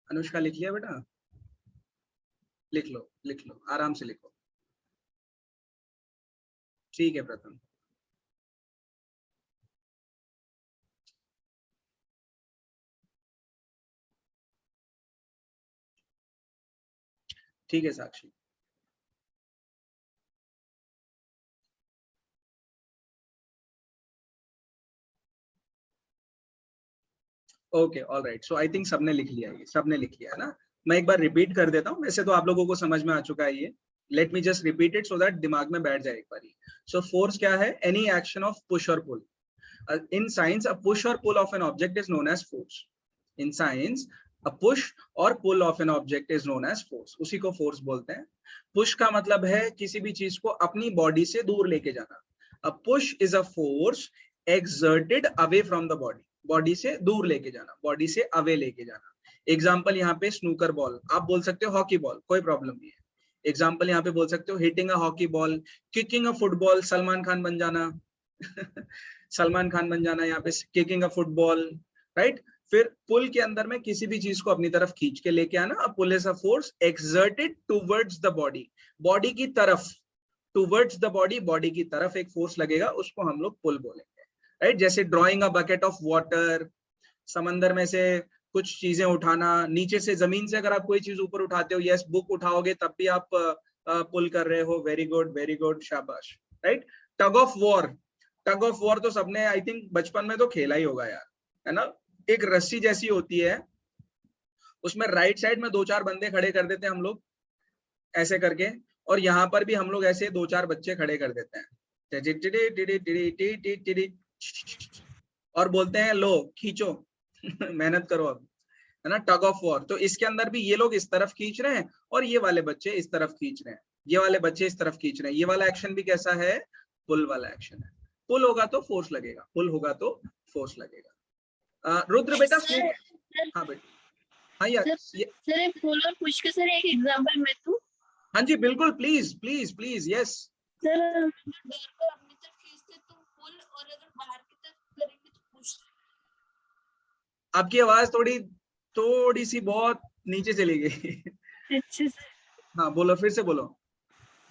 अनुष्का लिख लिया बेटा? लिख लो आराम से लिखो। ठीक है प्रथम। ठीक है Sakshi. Okay alright, so I think सबने लिख लिया, ये सबने लिख लिया है ना? मैं एक बार रिपीट कर देता हूँ, वैसे तो आप लोगों को समझ में आ चुका है ये। Let me just repeat it so that दिमाग में बैठ जाए एक बार। सो फोर्स क्या है? Any action of push or pull. In science, a push or pull of an object is known as force. In science, a push or pull of an object is known as force. उसी को force बोलते हैं। Push का मतलब है किसी भी चीज को अपनी बॉडी से दूर लेके जाना। A push is a force exerted away from the body. Body से दूर लेके जाना, बॉडी से अवे लेके जाना। एग्जाम्पल यहाँ पे स्नूकर बॉल, आप बोल सकते हो हॉकी बॉल, कोई प्रॉब्लम नहीं है। एग्जाम्पल यहाँ पे बोल सकते हो hitting a hockey ball, kicking a football, Salman Khan बन जाना सलमान खान बन जाना यहाँ पे, किकिंग अ फुटबॉल, राइट। फिर पुल के अंदर में किसी भी चीज को अपनी तरफ खींच के लेके आना। A pull is a force exerted towards the body, body की तरफ, टुवर्ड्स द बॉडी, बॉडी की तरफ एक फोर्स लगेगा, उसको हम लोग पुल बोलेंगे, राइट। जैसे drawing a bucket of water, समंदर में से कुछ चीजें उठाना, नीचे से जमीन से अगर आप कोई चीज ऊपर उठाते हो, यस बुक उठाओगे तब भी आप पुल कर रहे हो, वेरी गुड, शाबाश, right. Tug of war, tug of war तो सबने आई थिंक बचपन में तो खेला ही होगा यार, है ना। एक रस्सी जैसी होती है, उसमें राइट साइड में 2-4 बंदे खड़े कर देते हैं हम लोग ऐसे करके, और यहाँ पर भी हम लोग ऐसे 2-4 बच्चे खड़े कर देते हैं और बोलते हैं लो खींचो मेहनत करो अब, है ना। टग ऑफ वॉर, तो इसके अंदर भी ये लोग इस तरफ खींच रहे हैं और ये वाले बच्चे इस तरफ खींच रहे हैं, ये वाले बच्चे इस तरफ खींच रहे हैं। ये वाला एक्शन भी कैसा है? पुल वाला एक्शन है। पुल होगा तो फोर्स लगेगा, पुल होगा तो फोर्स लगेगा। रुद्र बेटा, हाँ बेटा, हाँ यार सर पुल और पुश का सर एक एग्जांपल मैं दूं? हाँ जी बिल्कुल, please please please, yes. Sir door को अपनी तरफ खींचते तो पुल, और अगर बाहर की तरफ करेंगे तो पुश। आपकी आवाज थोड़ी सी बहुत नीचे चली गई अच्छा सर। हाँ बोलो, फिर से बोलो।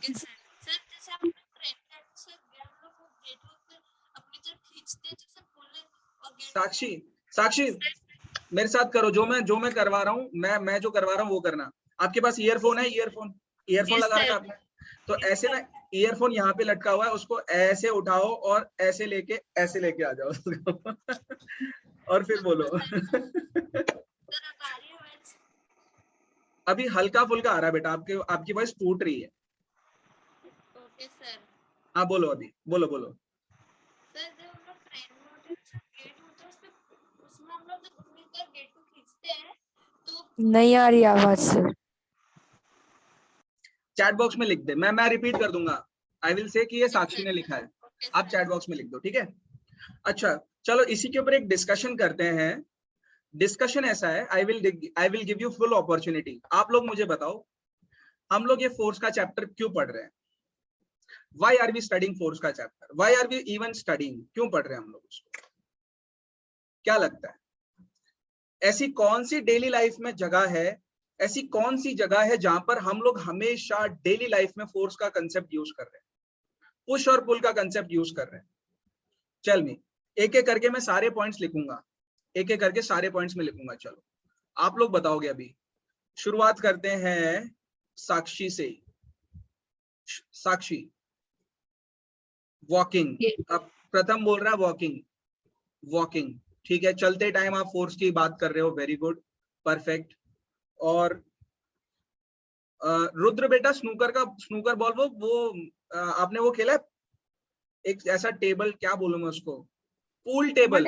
सर जैसे हम ट्रेन का सर हम लोग गेट पर अपनी तरफ खींचते हैं, जैसे पुल और गेट। साक्षी मेरे साथ करो, जो मैं करवा रहा हूँ, मैं जो करवा रहा हूँ वो करना। आपके पास ईयरफोन है? ईयरफोन लगा रखा आपने? तो ऐसे ना, ईयरफोन यहाँ पे लटका हुआ है, उसको ऐसे उठाओ और ऐसे लेके आ जाओ उसको और फिर बोलो अभी हल्का फुल्का आ रहा है बेटा, आपकी वॉइस टूट रही है। Okay sir. हाँ बोलो, अभी बोलो। सर जब हम लोग ट्रेन में होते हैं, गेट होता है उसमें हम लोग जब अपनी तरफ गेट को खींचते हैं तो नहीं आ रही आवाज सर। चैट बॉक्स में लिख दे, मैं रिपीट कर दूंगा। आई विल से कि ये साक्षी ने लिखा है, आप चैट बॉक्स में लिख दो, ठीक है। अच्छा चलो इसी के ऊपर एक डिस्कशन करते हैं। डिस्कशन ऐसा है, I will give you full opportunity. आप लोग मुझे बताओ, हम लोग ये फोर्स का चैप्टर क्यों पढ़ रहे हैं? Why are we studying force का chapter? Why are we even studying? क्यों पढ़ रहे हैं हम लोग उसको? क्या लगता है ऐसी कौन सी डेली लाइफ में जगह है, ऐसी कौन सी जगह है जहां पर हम लोग हमेशा डेली लाइफ में फोर्स का कंसेप्ट यूज कर रहे हैं, पुश और पुल का कंसेप्ट यूज कर रहे हैं? चल मी एक एक करके मैं सारे पॉइंट्स लिखूंगा, एक एक करके सारे पॉइंट्स में लिखूंगा। चलो आप लोग बताओगे। अभी शुरुआत करते हैं साक्षी से। साक्षी वॉकिंग। अब प्रथम बोल रहा है वॉकिंग, वॉकिंग, ठीक है। चलते टाइम आप फोर्स की बात कर रहे हो, वेरी गुड, परफेक्ट। और रुद्र बेटा स्नूकर बॉल, वो आपने वो खेला है? एक ऐसा टेबल, क्या बोलूं मैं उसको, पूल टेबल?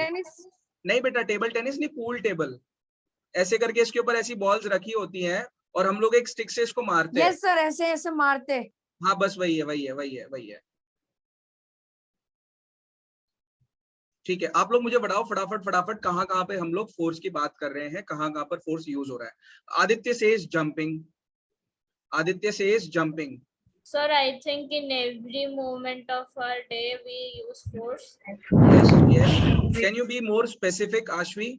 नहीं बेटा, टेबल टेनिस नहीं, पूल टेबल। ऐसे करके इसके ऊपर ऐसी बॉल्स रखी होती हैं और हम लोग एक स्टिक से इसको मारते हैं। यस सर, ऐसे ऐसे मारते। हाँ बस वही है, वही है, वही है, वही है। ठीक है, आप लोग मुझे बताओ फटाफट फटाफट, कहाँ कहाँ पे हम लोग फोर्स की बात कर रहे हैं, कहाँ कहाँ पर फोर्स यूज हो रहा है। Aditya says jumping, Aditya says jumping. Sir, I think in every moment of our day we use force. Yes, yes. Can you be more specific, Ashvi?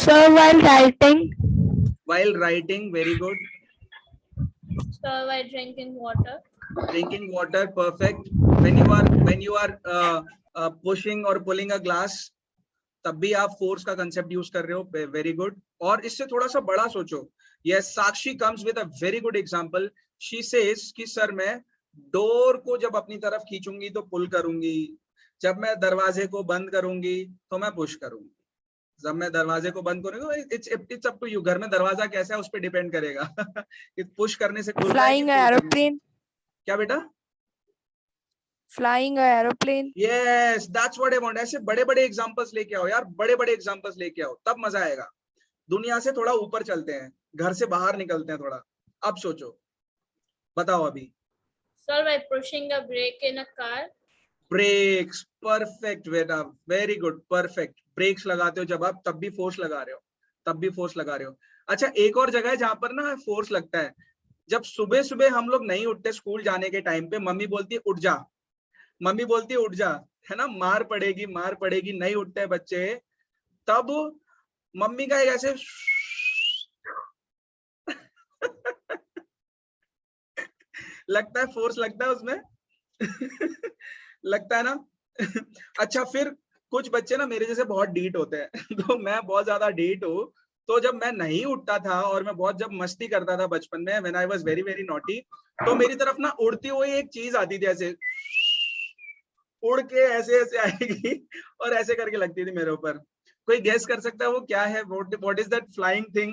Sir, while writing. While writing, very good. Sir, while drinking water. Drinking water, perfect. When you are pushing or pulling a glass, तब भी आप force का concept use कर रहे हो, very good. और इससे थोड़ा सा बड़ा सोचो। Yes, Sakshi comes with a very good example. She says कि सर मैं डोर को जब अपनी तरफ खींचूंगी तो पुल करूंगी, जब मैं दरवाजे को बंद करूंगी तो मैं पुश करूंगी। जब मैं दरवाजे को बंद करूंगा, इट्स अप टू यू। घर में दरवाजा कैसा है उस पर डिपेंड करेगा कि पुश करने से खुल रहा है कि Flying pull करने से। aeroplane. क्या बेटा? Flying aeroplane. Yes, that's what I want. ऐसे बड़े बड़े एग्जांपल्स लेके आओ यार, बड़े बड़े एग्जांपल्स लेके आओ, तब मजा आएगा। दुनिया से थोड़ा ऊपर चलते हैं, घर से बाहर निकलते हैं थोड़ा। अब सोचो, बताओ अभी। Sir, by pushing a brake in a car. Brakes, perfect बेटा, वेरी गुड, परफेक्ट। ब्रेक्स लगाते हो जब आप, तब भी फोर्स लगा रहे हो, तब भी फोर्स लगा रहे हो। अच्छा, एक और जगह है जहां पर ना फोर्स लगता है, जब सुबह सुबह हम लोग नहीं उठते स्कूल जाने के टाइम पे, मम्मी बोलती है उठ जा, मम्मी बोलती है उठ जा, है ना, मार पड़ेगी मार पड़ेगी, नहीं उठते बच्चे, तब मम्मी का एक ऐसे लगता है, फोर्स लगता है उसमें लगता है ना अच्छा, फिर कुछ बच्चे ना मेरे जैसे बहुत डीट होते हैं तो मैं बहुत ज्यादा डीट हूँ, तो जब मैं नहीं उठता था और मैं बहुत जब मस्ती करता था बचपन में, when I was very very naughty, तो मेरी तरफ ना उड़ती हुई एक चीज आती थी, ऐसे उड़ के ऐसे ऐसे आएगी और ऐसे करके लगती थी मेरे ऊपर। कोई गेस कर सकता है वो क्या है? What is that flying thing?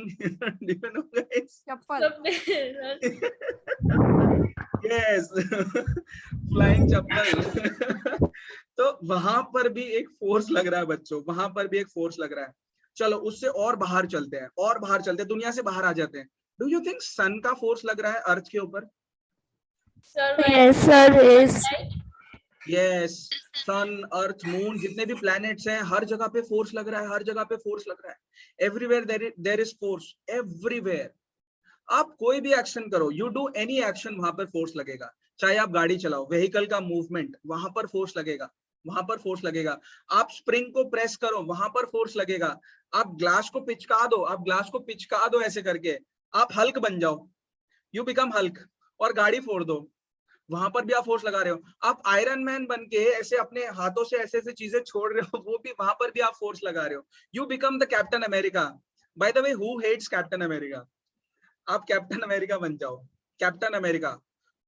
Do you know guys? Chappal. Yes, flying chappal. तो वहां पर भी एक फोर्स लग रहा है बच्चों, वहां पर भी एक फोर्स लग रहा है। चलो उससे और बाहर चलते हैं, और बाहर चलते हैं, दुनिया से बाहर आ जाते हैं। डू यू थिंक सन का फोर्स लग रहा है अर्थ के ऊपर? Sir, Yes, sir, is. Yes, sun, earth, moon, जितने भी प्लैनेट्स हैं, हर जगह पे फोर्स लग रहा है, हर जगह पे फोर्स लग रहा है। Everywhere there is force, everywhere. आप कोई भी एक्शन करो, यू डू एनी एक्शन, वहां पर फोर्स लगेगा। चाहे आप गाड़ी चलाओ, व्हीकल का मूवमेंट, वहां पर फोर्स लगेगा, वहां पर फोर्स लगेगा। आप स्प्रिंग को प्रेस करो, वहां पर फोर्स लगेगा। आप ग्लास को पिचका दो, आप ग्लास को पिचका दो ऐसे करके, आप हल्क बन जाओ, यू बिकम हल्क, और गाड़ी फोड़ दो, वहां पर भी आप फोर्स लगा रहे हो। आप आयरन मैन बन के ऐसे अपने हाथों से ऐसे ऐसे चीजें छोड़ रहे हो, वो भी, वहां पर भी आप फोर्स लगा रहे हो। You become the Captain America. By the way, who hates Captain America? आप कैप्टन अमेरिका बन जाओ, कैप्टन अमेरिका,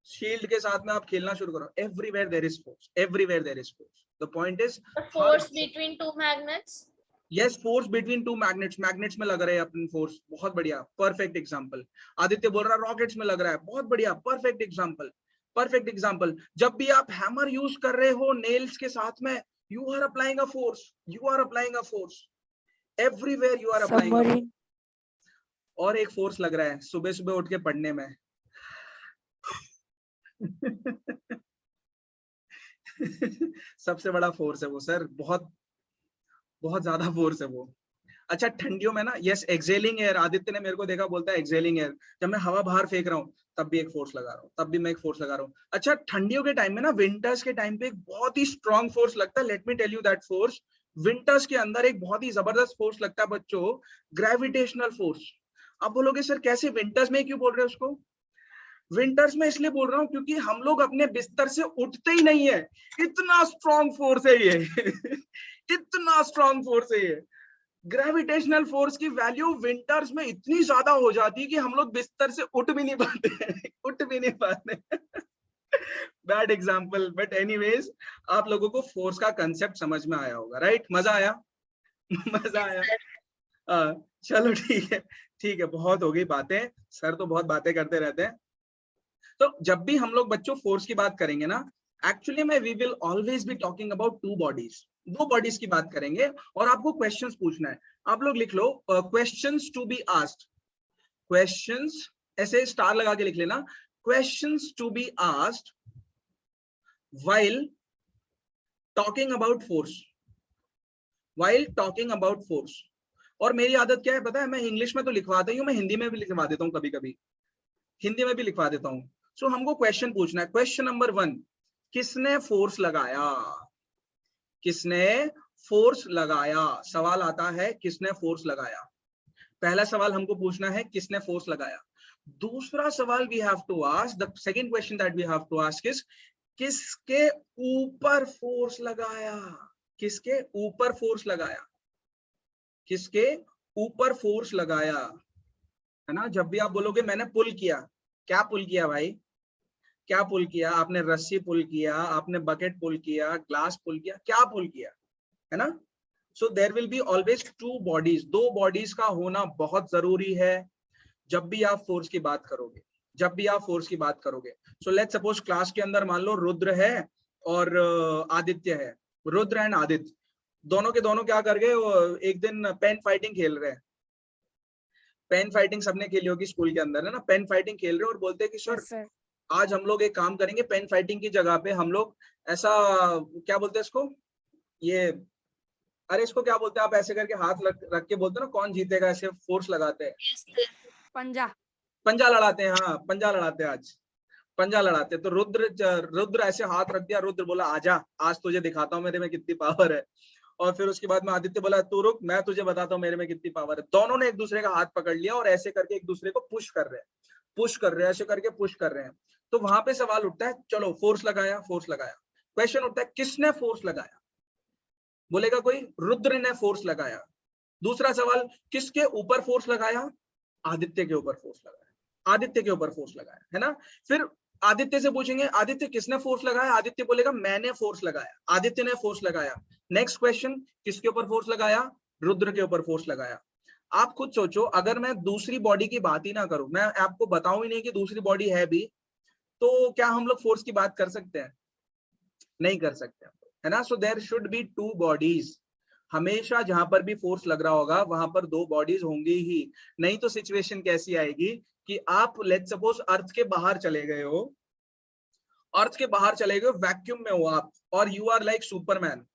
शील्ड के साथ में आप खेलना शुरू करो। Everywhere there is force, everywhere there is force. The point is The force between two magnets. Yes, force between two magnets, magnets में लग रहे हैं अपन फोर्स, बहुत बढ़िया, परफेक्ट एग्जांपल। आदित्य बोल रहा है रॉकेट्स में लग रहा है, बहुत बढ़िया, परफेक्ट एग्जांपल, परफेक्ट एग्जांपल। जब भी आप हैमर यूज कर रहे हो नेल्स के साथ में, you are applying a force, you are applying a force, everywhere you are applying a force. Submarine. और एक फोर्स लग रहा है सुबह सुबह उठ के पढ़ने में सबसे बड़ा फोर्स है वो सर, बहुत बहुत ज्यादा फोर्स है वो। अच्छा, ठंडियों में ना, यस, एक्सेलिंग एयर, आदित्य ने मेरे को देखा, बोलता है एक्सेलिंग एयर, जब मैं हवा बाहर फेंक रहा हूँ तब भी एक फोर्स लगा रहा हूँ, तब भी मैं एक फोर्स लगा रहा हूँ। अच्छा, ठंडियों के टाइम में ना, विंटर्स के टाइम पे एक बहुत ही स्ट्रॉन्ग फोर्स लगता है, let me tell you that force. Winters के अंदर एक बहुत ही जबरदस्त फोर्स लगता है बच्चों, ग्रेविटेशनल फोर्स। आप बोलोगे सर कैसे, विंटर्स में क्यों बोल रहे हो उसको? विंटर्स में इसलिए बोल रहा हूँ क्योंकि हम लोग अपने बिस्तर से उठते ही नहीं है, इतना स्ट्रॉन्ग फोर्स है ये इतना स्ट्रॉन्ग फोर्स है ये। ग्रेविटेशनल फोर्स की वैल्यू विंटर्स में इतनी ज्यादा हो जाती है कि हम लोग बिस्तर से उठ भी नहीं पाते उठ भी नहीं पाते बैड एग्जाम्पल, बट एनीवेज आप लोगों को फोर्स का कंसेप्ट समझ में आया होगा, राइट? मजा आया? मजा आया? चलो ठीक है, बहुत हो गई बातें, सर तो बहुत बातें करते रहते हैं। तो जब भी हम लोग बच्चों फोर्स की बात करेंगे ना, एक्चुअली में we will always be talking about two bodies, दो बॉडीज की बात करेंगे, और आपको क्वेश्चंस पूछना है। आप लोग लिख लो questions to be asked, questions ऐसे स्टार लगा के लिख लेना, questions to be asked while talking about force, while talking about force। और मेरी आदत क्या है पता है, मैं इंग्लिश में तो लिखवाता ही हूँ, मैं हिंदी में भी लिखवा देता हूँ, कभी कभी हिंदी में भी लिखवा देता हूँ। सो हमको क्वेश्चन पूछना है। क्वेश्चन नंबर 1, किसने फोर्स लगाया? किसने फोर्स लगाया? सवाल आता है किसने फोर्स लगाया। पहला सवाल हमको पूछना है किसने फोर्स लगाया। दूसरा सवाल we have to ask, the second question that we have to ask is किसके ऊपर फोर्स लगाया? किसके ऊपर फोर्स लगाया? किसके ऊपर फोर्स लगाया, है ना? जब भी आप बोलोगे मैंने पुल किया, क्या पुल किया भाई? क्या पुल किया? आपने रस्सी पुल किया, आपने बकेट पुल किया, ग्लास पुल किया, क्या पुल किया, है ना? So there will be always two bodies, दो बॉडीज का होना बहुत जरूरी है जब भी आप फोर्स की बात करोगे, जब भी आप फोर्स की बात करोगे। सो लेट्स सपोज क्लास के अंदर मान लो रुद्र है और आदित्य है, रुद्र एंड आदित्य दोनों के दोनों क्या कर गए, एक दिन पेन फाइटिंग खेल रहे हैं। पेन फाइटिंग सबने खेली होगी स्कूल के अंदर, है ना? पेन फाइटिंग खेल रहे हैं और बोलते हैं कि सर आज हम लोग एक काम करेंगे, पेन फाइटिंग की जगह पे हम लोग ऐसा, क्या बोलते हैं इसको, ये अरे इसको क्या बोलते हैं, आप ऐसे करके हाथ रख के बोलते हैं ना कौन जीतेगा, ऐसे फोर्स लगाते हैं, पंजा लड़ाते हैं। हाँ पंजा लड़ाते हैं, आज पंजा लड़ाते हैं। तो रुद्र ऐसे हाथ रख दिया, रुद्र बोला आजा आज तुझे दिखाता हूँ मेरे में कितनी पावर है। और फिर उसके बाद में आदित्य बोला तू रुक, मैं तुझे बताता हूँ मेरे में कितनी पावर है। दोनों ने एक दूसरे का हाथ पकड़ लिया और ऐसे करके एक दूसरे को पुश कर रहे हैं, ऐसे करके पुश कर रहे हैं। तो वहां पे सवाल उठता है, चलो फोर्स लगाया, फोर्स लगाया। क्वेश्चन उठता है किसने फोर्स लगाया? बोलेगा कोई रुद्र ने फोर्स लगाया। दूसरा सवाल किसके ऊपर फोर्स लगाया? आदित्य के ऊपर फोर्स लगाया, आदित्य के ऊपर फोर्स लगाया, है ना? फिर आदित्य से पूछेंगे आदित्य किसने फोर्स लगाया? आदित्य बोलेगा मैंने फोर्स लगाया, आदित्य ने फोर्स लगाया। नेक्स्ट क्वेश्चन किसके ऊपर फोर्स लगाया? रुद्र के ऊपर फोर्स लगाया। आप खुद सोचो, अगर मैं दूसरी बॉडी की बात ही ना करूं, मैं आपको बताऊं ही नहीं कि दूसरी बॉडी है भी, तो क्या हम लोग फोर्स की बात कर सकते हैं? नहीं कर सकते, है ना? So there should be two bodies. हमेशा जहां पर भी फोर्स लग रहा होगा वहां पर दो बॉडीज होंगी ही, नहीं तो सिचुएशन कैसी आएगी कि आप लेट्स सपोज अर्थ के बाहर चले गए हो, अर्थ के बाहर चले गए, वैक्यूम में हो आप, और यू आर लाइक सुपरमैन,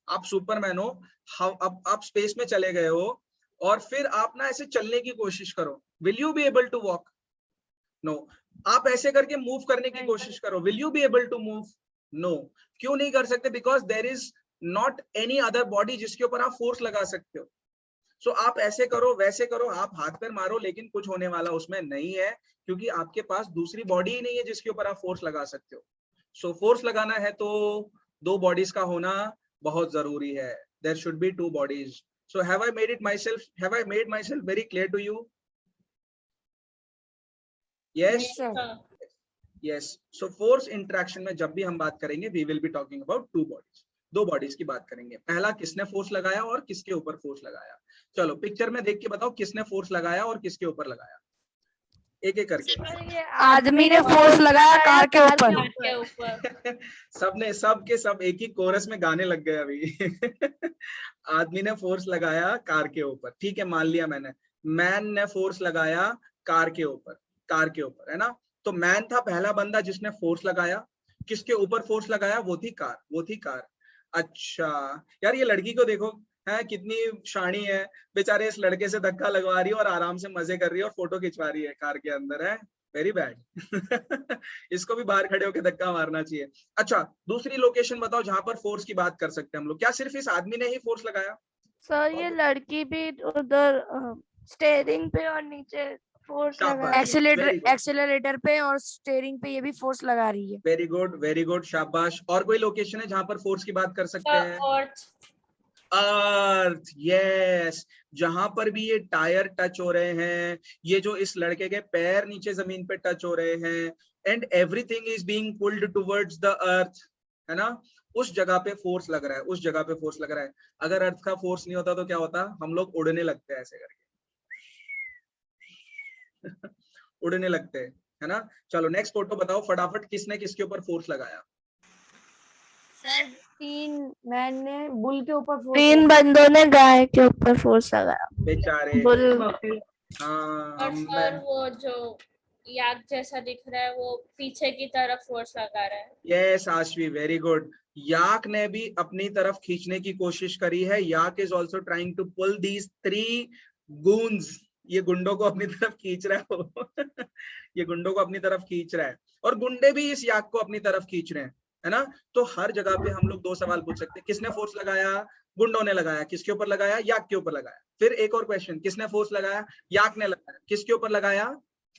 आप सुपरमैन हो, अब आप स्पेस में चले गए हो, और फिर आप ना ऐसे चलने की कोशिश करो, will you be able to walk? No. आप ऐसे करके मूव करने की कोशिश करो, will you be able to move? No. क्यों नहीं कर सकते? Because there is not any other body जिसके ऊपर आप फोर्स लगा सकते हो। सो आप ऐसे करो वैसे करो, आप हाथ पैर मारो, लेकिन कुछ होने वाला उसमें नहीं है, क्योंकि आपके पास दूसरी बॉडी ही नहीं है जिसके ऊपर आप फोर्स लगा सकते हो। सो फोर्स लगाना है तो दो बॉडीज का होना बहुत जरूरी है। There should be two bodies. So have I made myself very clear to you? Yes yes. So force interaction में जब भी हम बात करेंगे we will be talking about two bodies, दो बॉडीज की बात करेंगे। पहला किसने फोर्स लगाया और किसके ऊपर फोर्स लगाया। चलो पिक्चर में देख के बताओ किसने फोर्स लगाया और किसके ऊपर लगाया, एक एक करके। आदमी ने फोर्स लगाया कार के ऊपर। सबने सब एक ही कोरस में गाने लग गए अभी। आदमी ने फोर्स लगाया कार के ऊपर, ठीक है मान लिया मैंने। मैन ने फोर्स लगाया कार के ऊपर, है ना? तो मैन था पहला बंदा जिसने फोर्स लगाया। किसके ऊपर फोर्स लगाया? वो थी कार। अच्छा यार, ये लड़की को देखो है कितनी शानी है, बेचारे इस लड़के से धक्का लगवा रही है और आराम से मजे कर रही है और फोटो खिंचवा रही है कार के अंदर, है वेरी बैड। इसको भी बाहर खड़े होकर धक्का मारना चाहिए। अच्छा दूसरी लोकेशन बताओ जहां पर फोर्स की बात कर सकते हैं हम लोग। क्या सिर्फ इस आदमी ने ही फोर्स लगाया? सर ये लड़की भी उधर स्टेयरिंग पे और नीचे फोर्स लगा रही है। एक्सेलरेटर पे और स्टीयरिंग पे ये भी फोर्स लगा रही है। वेरी गुड शाबाश। और कोई लोकेशन है जहां पर फोर्स की बात कर सकते हैं? अर्थ, यस। जहां पर भी ये टायर टच हो रहे हैं, ये जो इस लड़के के पैर नीचे जमीन पे टच हो रहे हैं, and everything is being pulled towards the earth, है ना, उस जगह पे फोर्स लग रहा है, उस जगह पे फोर्स लग रहा है। अगर अर्थ का फोर्स नहीं होता तो क्या होता, हम लोग उड़ने लगते हैं ऐसे करके उड़ने लगते हैं, है ना। चलो नेक्स्ट फोटो बताओ फटाफट, किसने किसके ऊपर फोर्स लगाया। सर तीन मैन ने बुल के ऊपर फोर्स तीन बंदों ने गाय के ऊपर फोर्स लगाया। बेचारे। बुल हाँ और सर वो जो याक जैसा दिख रहा है वो पीछे की तरफ फोर्स लगा रहा है। Yes Ashvi, very good. Yak ने भी अपनी तरफ खींचने की कोशिश करी है। Yak is also trying to pull these 3 goons, ये गुंडों को अपनी तरफ खींच रहा है वो ये गुंडों को अपनी तरफ खींच रहा है, और गुंडे भी इस याक को अपनी तरफ खींच रहे हैं, है ना। तो हर जगह पे हम लोग 2 सवाल पूछ सकते हैं, किसने फोर्स लगाया, गुंडों ने लगाया, किसके ऊपर लगाया, याक के ऊपर लगाया। फिर एक और क्वेश्चन, किसने फोर्स लगाया, याक ने लगाया, किसके ऊपर लगाया,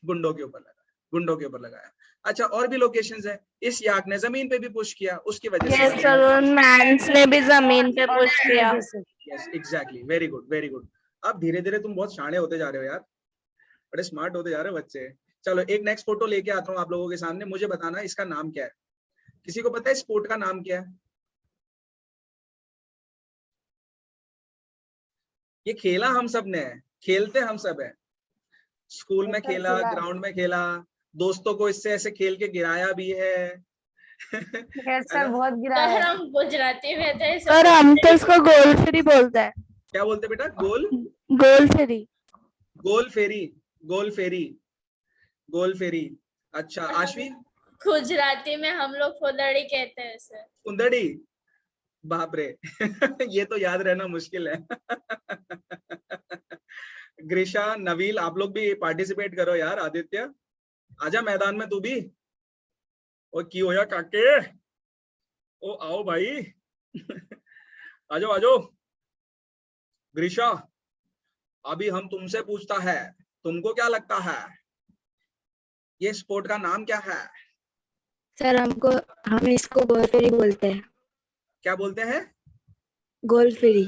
गुंडों के ऊपर लगाया, गुंडों के ऊपर लगाया। अच्छा, और भी लोकेशंस है, इस याक ने जमीन पे भी पुश किया, उसकी वजह से यस सर, उन मैन्स ने भी जमीन पे पुश किया। Yes exactly, very good very good. अब धीरे धीरे तुम बहुत शाणे होते जा रहे हो यार, बड़े स्मार्ट होते जा रहे हो बच्चे। चलो एक नेक्स्ट फोटो लेके आता हूँ आप लोगों के सामने, मुझे बताना इसका नाम क्या है। किसी को पता है स्पोर्ट का नाम क्या है। ये खेला हम सब ने है, खेलते हम सब है, स्कूल में खेला, ग्राउंड में खेला, दोस्तों को इससे ऐसे खेल के गिराया भी है सर बहुत गिरा सर है। हम गुजराती में थे सर हम तो इसको गोल फेरी बोलते हैं। क्या बोलते बेटा, गोल गोल फेरी। गोल फेरी, गोल फेरी, गोल फेरी। अच्छा आशवी, गुजराती में हम लोग फुलड़ी कहते हैं इसे। कुंदड़ी, बाप रे ये तो याद रहना मुश्किल है ग्रीशा, नवील, आप लोग भी पार्टिसिपेट करो यार। आदित्य आजा मैदान में तू भी। ओ की होया काके, ओ आओ भाई आजो आजो। ग्रीशा, अभी हम तुमसे पूछता है, तुमको क्या लगता है ये स्पोर्ट का नाम क्या है। सर हम इसको गोल फेरी बोलते हैं। क्या बोलते हैं, गोल फेरी।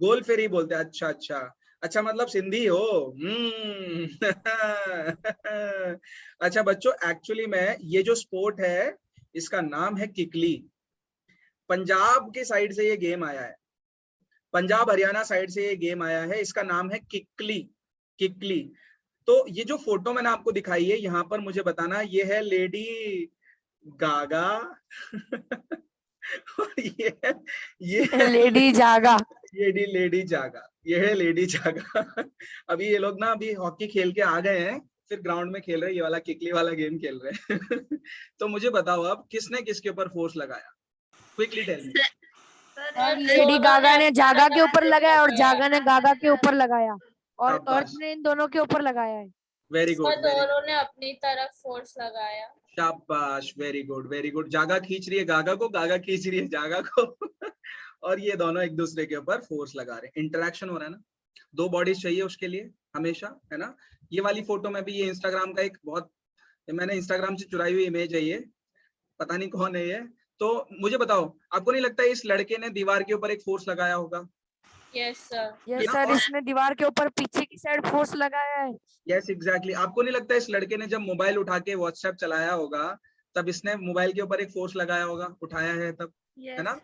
गोल फेरी बोलते हैं। अच्छा अच्छा अच्छा, मतलब सिंधी हो। अच्छा बच्चों, एक्चुअली में ये जो स्पोर्ट है इसका नाम है किकली। पंजाब के साइड से ये गेम आया है, पंजाब हरियाणा साइड से ये गेम आया है, इसका नाम है किकली, किकली। तो ये जो फोटो मैंने आपको दिखाई है यहाँ पर, मुझे बताना ये है लेडी गागा और ये है लेडी जागा। लेडी जागा, ये है लेडी जागा अभी ये लोग ना अभी हॉकी खेल के आ गए हैं, फिर ग्राउंड में खेल रहे हैं, ये वाला किकली वाला गेम खेल रहे हैं तो मुझे बताओ अब किसने किसके ऊपर फोर्स लगाया, quickly tell me. Lady Gaga ने जागा के ऊपर लगाया और जागा ने गागा के ऊपर लगाया, और अर्थ शाबाश, ने इन दोनों के ऊपर लगाया है। वेरी गुड, दोनों ने अपनी तरफ फोर्स लगाया। शाबाश, वेरी गुड वेरी गुड। जागा खींच रही है गागा को, गागा खींच रही है जागा को और ये दोनों एक दूसरे के ऊपर फोर्स लगा रहे हैं, इंटरेक्शन हो रहा है ना। 2 बॉडीज चाहिए उसके लिए हमेशा, है ना। ये वाली फोटो में भी, ये इंस्टाग्राम का एक बहुत, मैंने इंस्टाग्राम से चुराई हुई इमेज है ये, पता नहीं कौन है ये। तो मुझे बताओ, आपको नहीं लगता इस लड़के ने दीवार के ऊपर एक फोर्स लगाया होगा। Yes sir. यस सर, इसने दीवार के ऊपर पीछे की साइड फोर्स लगाया है। Yes exactly. आपको नहीं लगता इस लड़के ने जब मोबाइल उठा के व्हाट्सएप चलाया होगा तब इसने मोबाइल के ऊपर एक फोर्स लगाया होगा, उठाया है तब, है ना,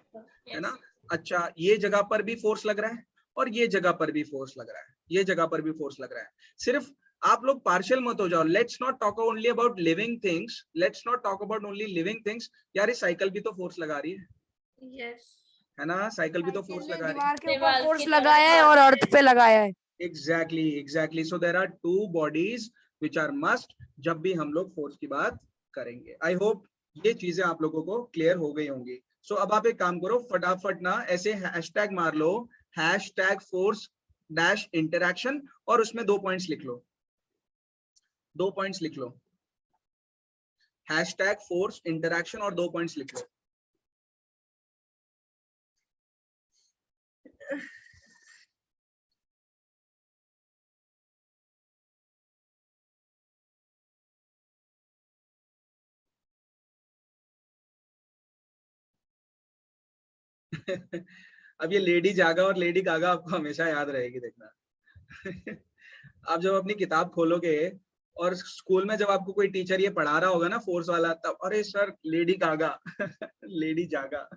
है ना। अच्छा, ये जगह पर भी फोर्स लग रहा है और ये जगह पर भी फोर्स लग रहा है, ये जगह पर भी फोर्स लग रहा है। सिर्फ आप लोग पार्शियल मत हो जाओ, let's not talk only about living things, let's not talk about only living things. यार इस साइकिल भी तो फोर्स लगा रही है, यस। है ना, साइकिल भी तो फोर्स लगा रही है। दीवार के दीवार ऊपर की फोर्स तरफ लगाया है और अर्थ पे लगाया है। Exactly exactly. So there are 2 bodies which are must जब भी हम लोग फोर्स की बात करेंगे। आई होप ये चीजें आप लोगों को क्लियर हो गई होंगी। सो अब आप एक काम करो, फटाफट ना ऐसे हैशटैग मार लो, हैशटैग फोर्स डैश इंटरैक्शन, और उसमें 2 पॉइंट्स लिख लो, 2 पॉइंट्स लिख लो, हैशटैग फोर्स इंटरैक्शन और 2 पॉइंट्स लिख लो। अब ये लेडी जागा और लेडी गागा आपको हमेशा याद रहेगी, देखना। आप जब अपनी किताब खोलोगे और स्कूल में जब आपको कोई टीचर ये पढ़ा रहा होगा ना फोर्स वाला, तब अरे सर लेडी गागा लेडी जागा।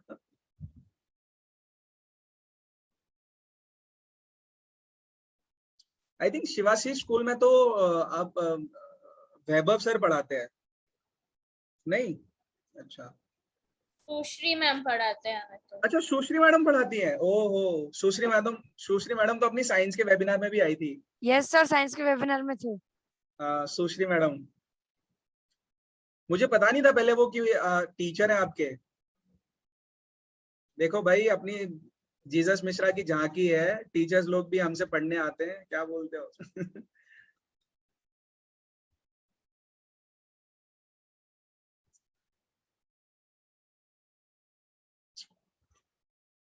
आई थिंक शिवासी स्कूल में तो आप वैभव सर पढ़ाते हैं नहीं? अच्छा सुश्री मैम पढ़ाते हैं हमें तो। अच्छा, सुश्री मैडम पढ़ाती हैं। ओहो, सुश्री मैडम तो अपनी साइंस के वेबिनार में भी आई थी। यस सर, साइंस के वेबिनार में थे। सुश्री मैडम, मुझे पता नहीं था पहले वो कि टीचर है आपके। देखो भाई, अपनी जीसस मिश्रा की झांकी है, टीचर्स लोग भी हमसे पढ़ने आते हैं, क्या बोलते हो?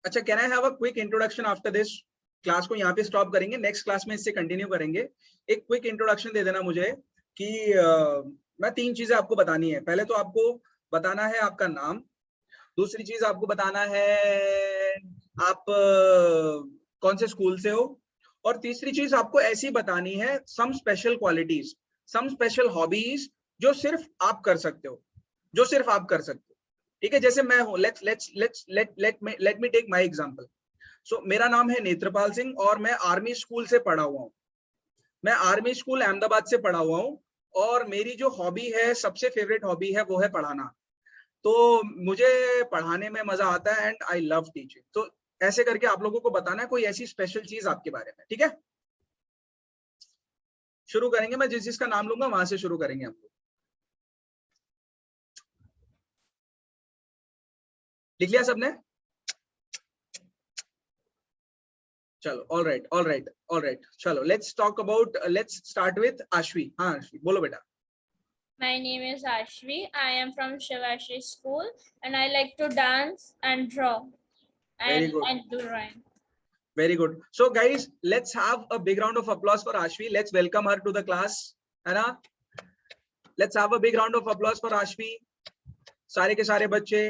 अच्छा, can I have a quick introduction after this? Class को यहाँ पे स्टॉप करेंगे, नेक्स्ट क्लास में इससे कंटिन्यू करेंगे। एक क्विक इंट्रोडक्शन दे देना मुझे कि मैं 3 चीजें आपको बतानी है। पहले तो आपको बताना है आपका नाम, दूसरी चीज आपको बताना है आप कौन से स्कूल से हो, और तीसरी चीज आपको ऐसी बतानी है some special qualities, some special hobbies जो सिर्फ आप कर सकते हो, जो सिर्फ आप कर सकते हो। ठीक है, जैसे मैं हूँ, let me take my example. So मेरा नाम है नेत्रपाल सिंह और मैं आर्मी स्कूल से पढ़ा हुआ हूँ। मैं आर्मी स्कूल अहमदाबाद से पढ़ा हुआ हूँ और मेरी जो हॉबी है, सबसे फेवरेट हॉबी है, वो है पढ़ाना। तो मुझे पढ़ाने में मजा आता है एंड आई लव टीचिंग। तो ऐसे करके आप लोगों को बताना है कोई ऐसी स्पेशल चीज आपके बारे में। ठीक है, शुरू करेंगे। मैं जिस जिसका नाम लूंगा वहां से शुरू करेंगे हम लोग। लिख लिया सबने? चलो, ऑल राइट। चलो, लेट्स स्टार्ट विथ आश्वी। हाँ आश्वी, बोलो बेटा। My name is Ashvi. I am from Shivashri School and I like to dance and draw Very good. and do drawing. Very good. So guys, let's have a big round of applause for Ashvi. Let's welcome her to the class. है ना? Let's have a big round of applause for Ashvi. सारे के सारे बच्चे।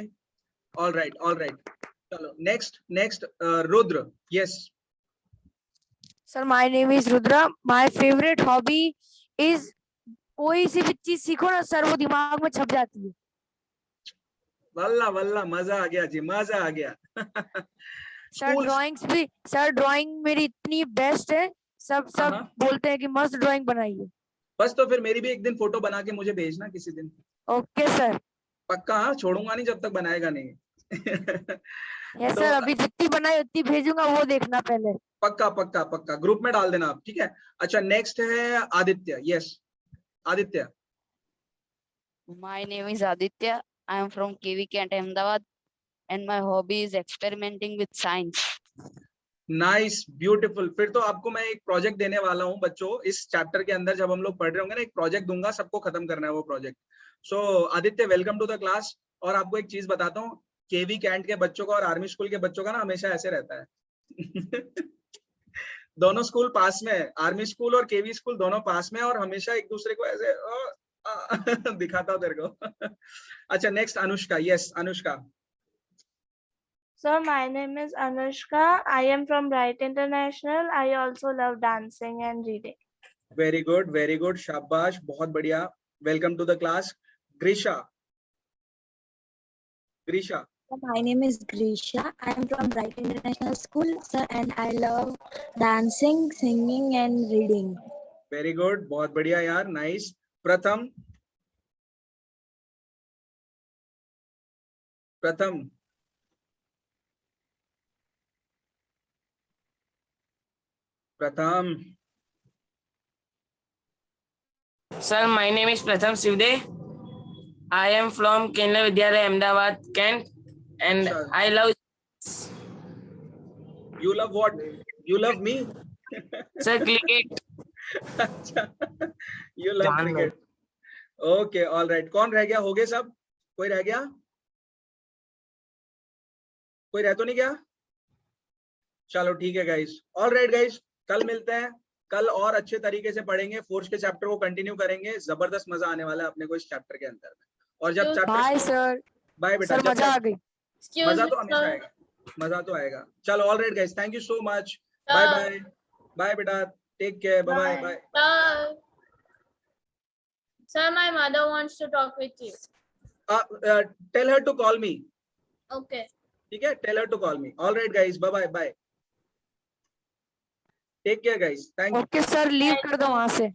All right. चलो, next, Rudra. Yes. Sir, my name is Rudra. My favorite hobby is कोई सी भी चीज सीखो ना सर, वो दिमाग में छप जाती है। वल्ला मजा आ गया जी, मजा आ गया। सर ड्राइंग्स भी, सर ड्राइंग मेरी इतनी बेस्ट है, सब बोलते हैं कि मस्त ड्राइंग बनाइए। बस तो फिर मेरी भी एक दिन फोटो बना के मुझे भेजना किसी दिन। Okay sir. पक्का? हाँ, छोड़ूंगा नहीं जब तक बनाएगा नहीं। यस सर, अभी जितनी बनाई उतनी भेजूंगा, वो देखना पहले। पक्का ग्रुप में डाल देना आप। ठीक है, अच्छा नेक्स्ट है Aditya. Yes Aditya. My name is Aditya. I am from KV Kent, Ahmedabad, and my hobby is experimenting with science. Nice, beautiful. फिर तो आपको मैं एक प्रोजेक्ट देने वाला हूँ बच्चों, इस चैप्टर के अंदर जब हम लोग पढ़ रहे होंगे ना, एक प्रोजेक्ट दूंगा, सबको खत्म करना है वो project. So Aditya, welcome to the class. और आपको एक चीज बताता हूँ, केवी कैंट के बच्चों का और आर्मी स्कूल के बच्चों का ना हमेशा ऐसे रहता है। दोनों स्कूल पास में है, आर्मी स्कूल और केवी स्कूल दोनों पास में, और हमेशा एक दूसरे को ऐसे दिखाता हूँ तेरे को। अच्छा next Anushka. Yes Anushka. So my name is Anushka. I am from Bright International. I also love dancing and reading. Very good, शाबाश, बहुत बढ़िया। Welcome to the class. Greesha. My name is Grisha. I am from Bright International School, sir, and I love dancing, singing, and reading. Very good, बहुत बढ़िया यार, nice. प्रथम। Sir, my name is Pratham Sivde. I am from Kendra Vidyalaya, Ahmedabad, Kent, and Sure. I love. You love what? You love me? Sir, cricket. अच्छा, you love cricket. Okay, all right. कौन रह गया? हो गए सब? कोई रह गया? कोई रह तो नहीं गया? चलो ठीक है गाइस। ऑल राइट गाइस, कल मिलते हैं। कल और अच्छे तरीके से पढ़ेंगे, फोर्स के चैप्टर को कंटिन्यू करेंगे। जबरदस्त मजा आने वाला है अपने को इस चैप्टर के अंदर में। और जब चैप्टर, बाय सर। बाय बेटा। सर मजा आ गई। मजा तो हमेशा आएगा। मजा तो आएगा. चलो, all right guys, thank you so much. Bye bye. Bye बेटा. Take care. Bye bye. Bye. Bye. Sir, my mother wants to talk with you. Tell her to call me. Okay. ठीक है? Tell her to call me. All right guys. Bye bye. Bye. Take care guys. Thank you. Okay sir leave कर दो वहां से.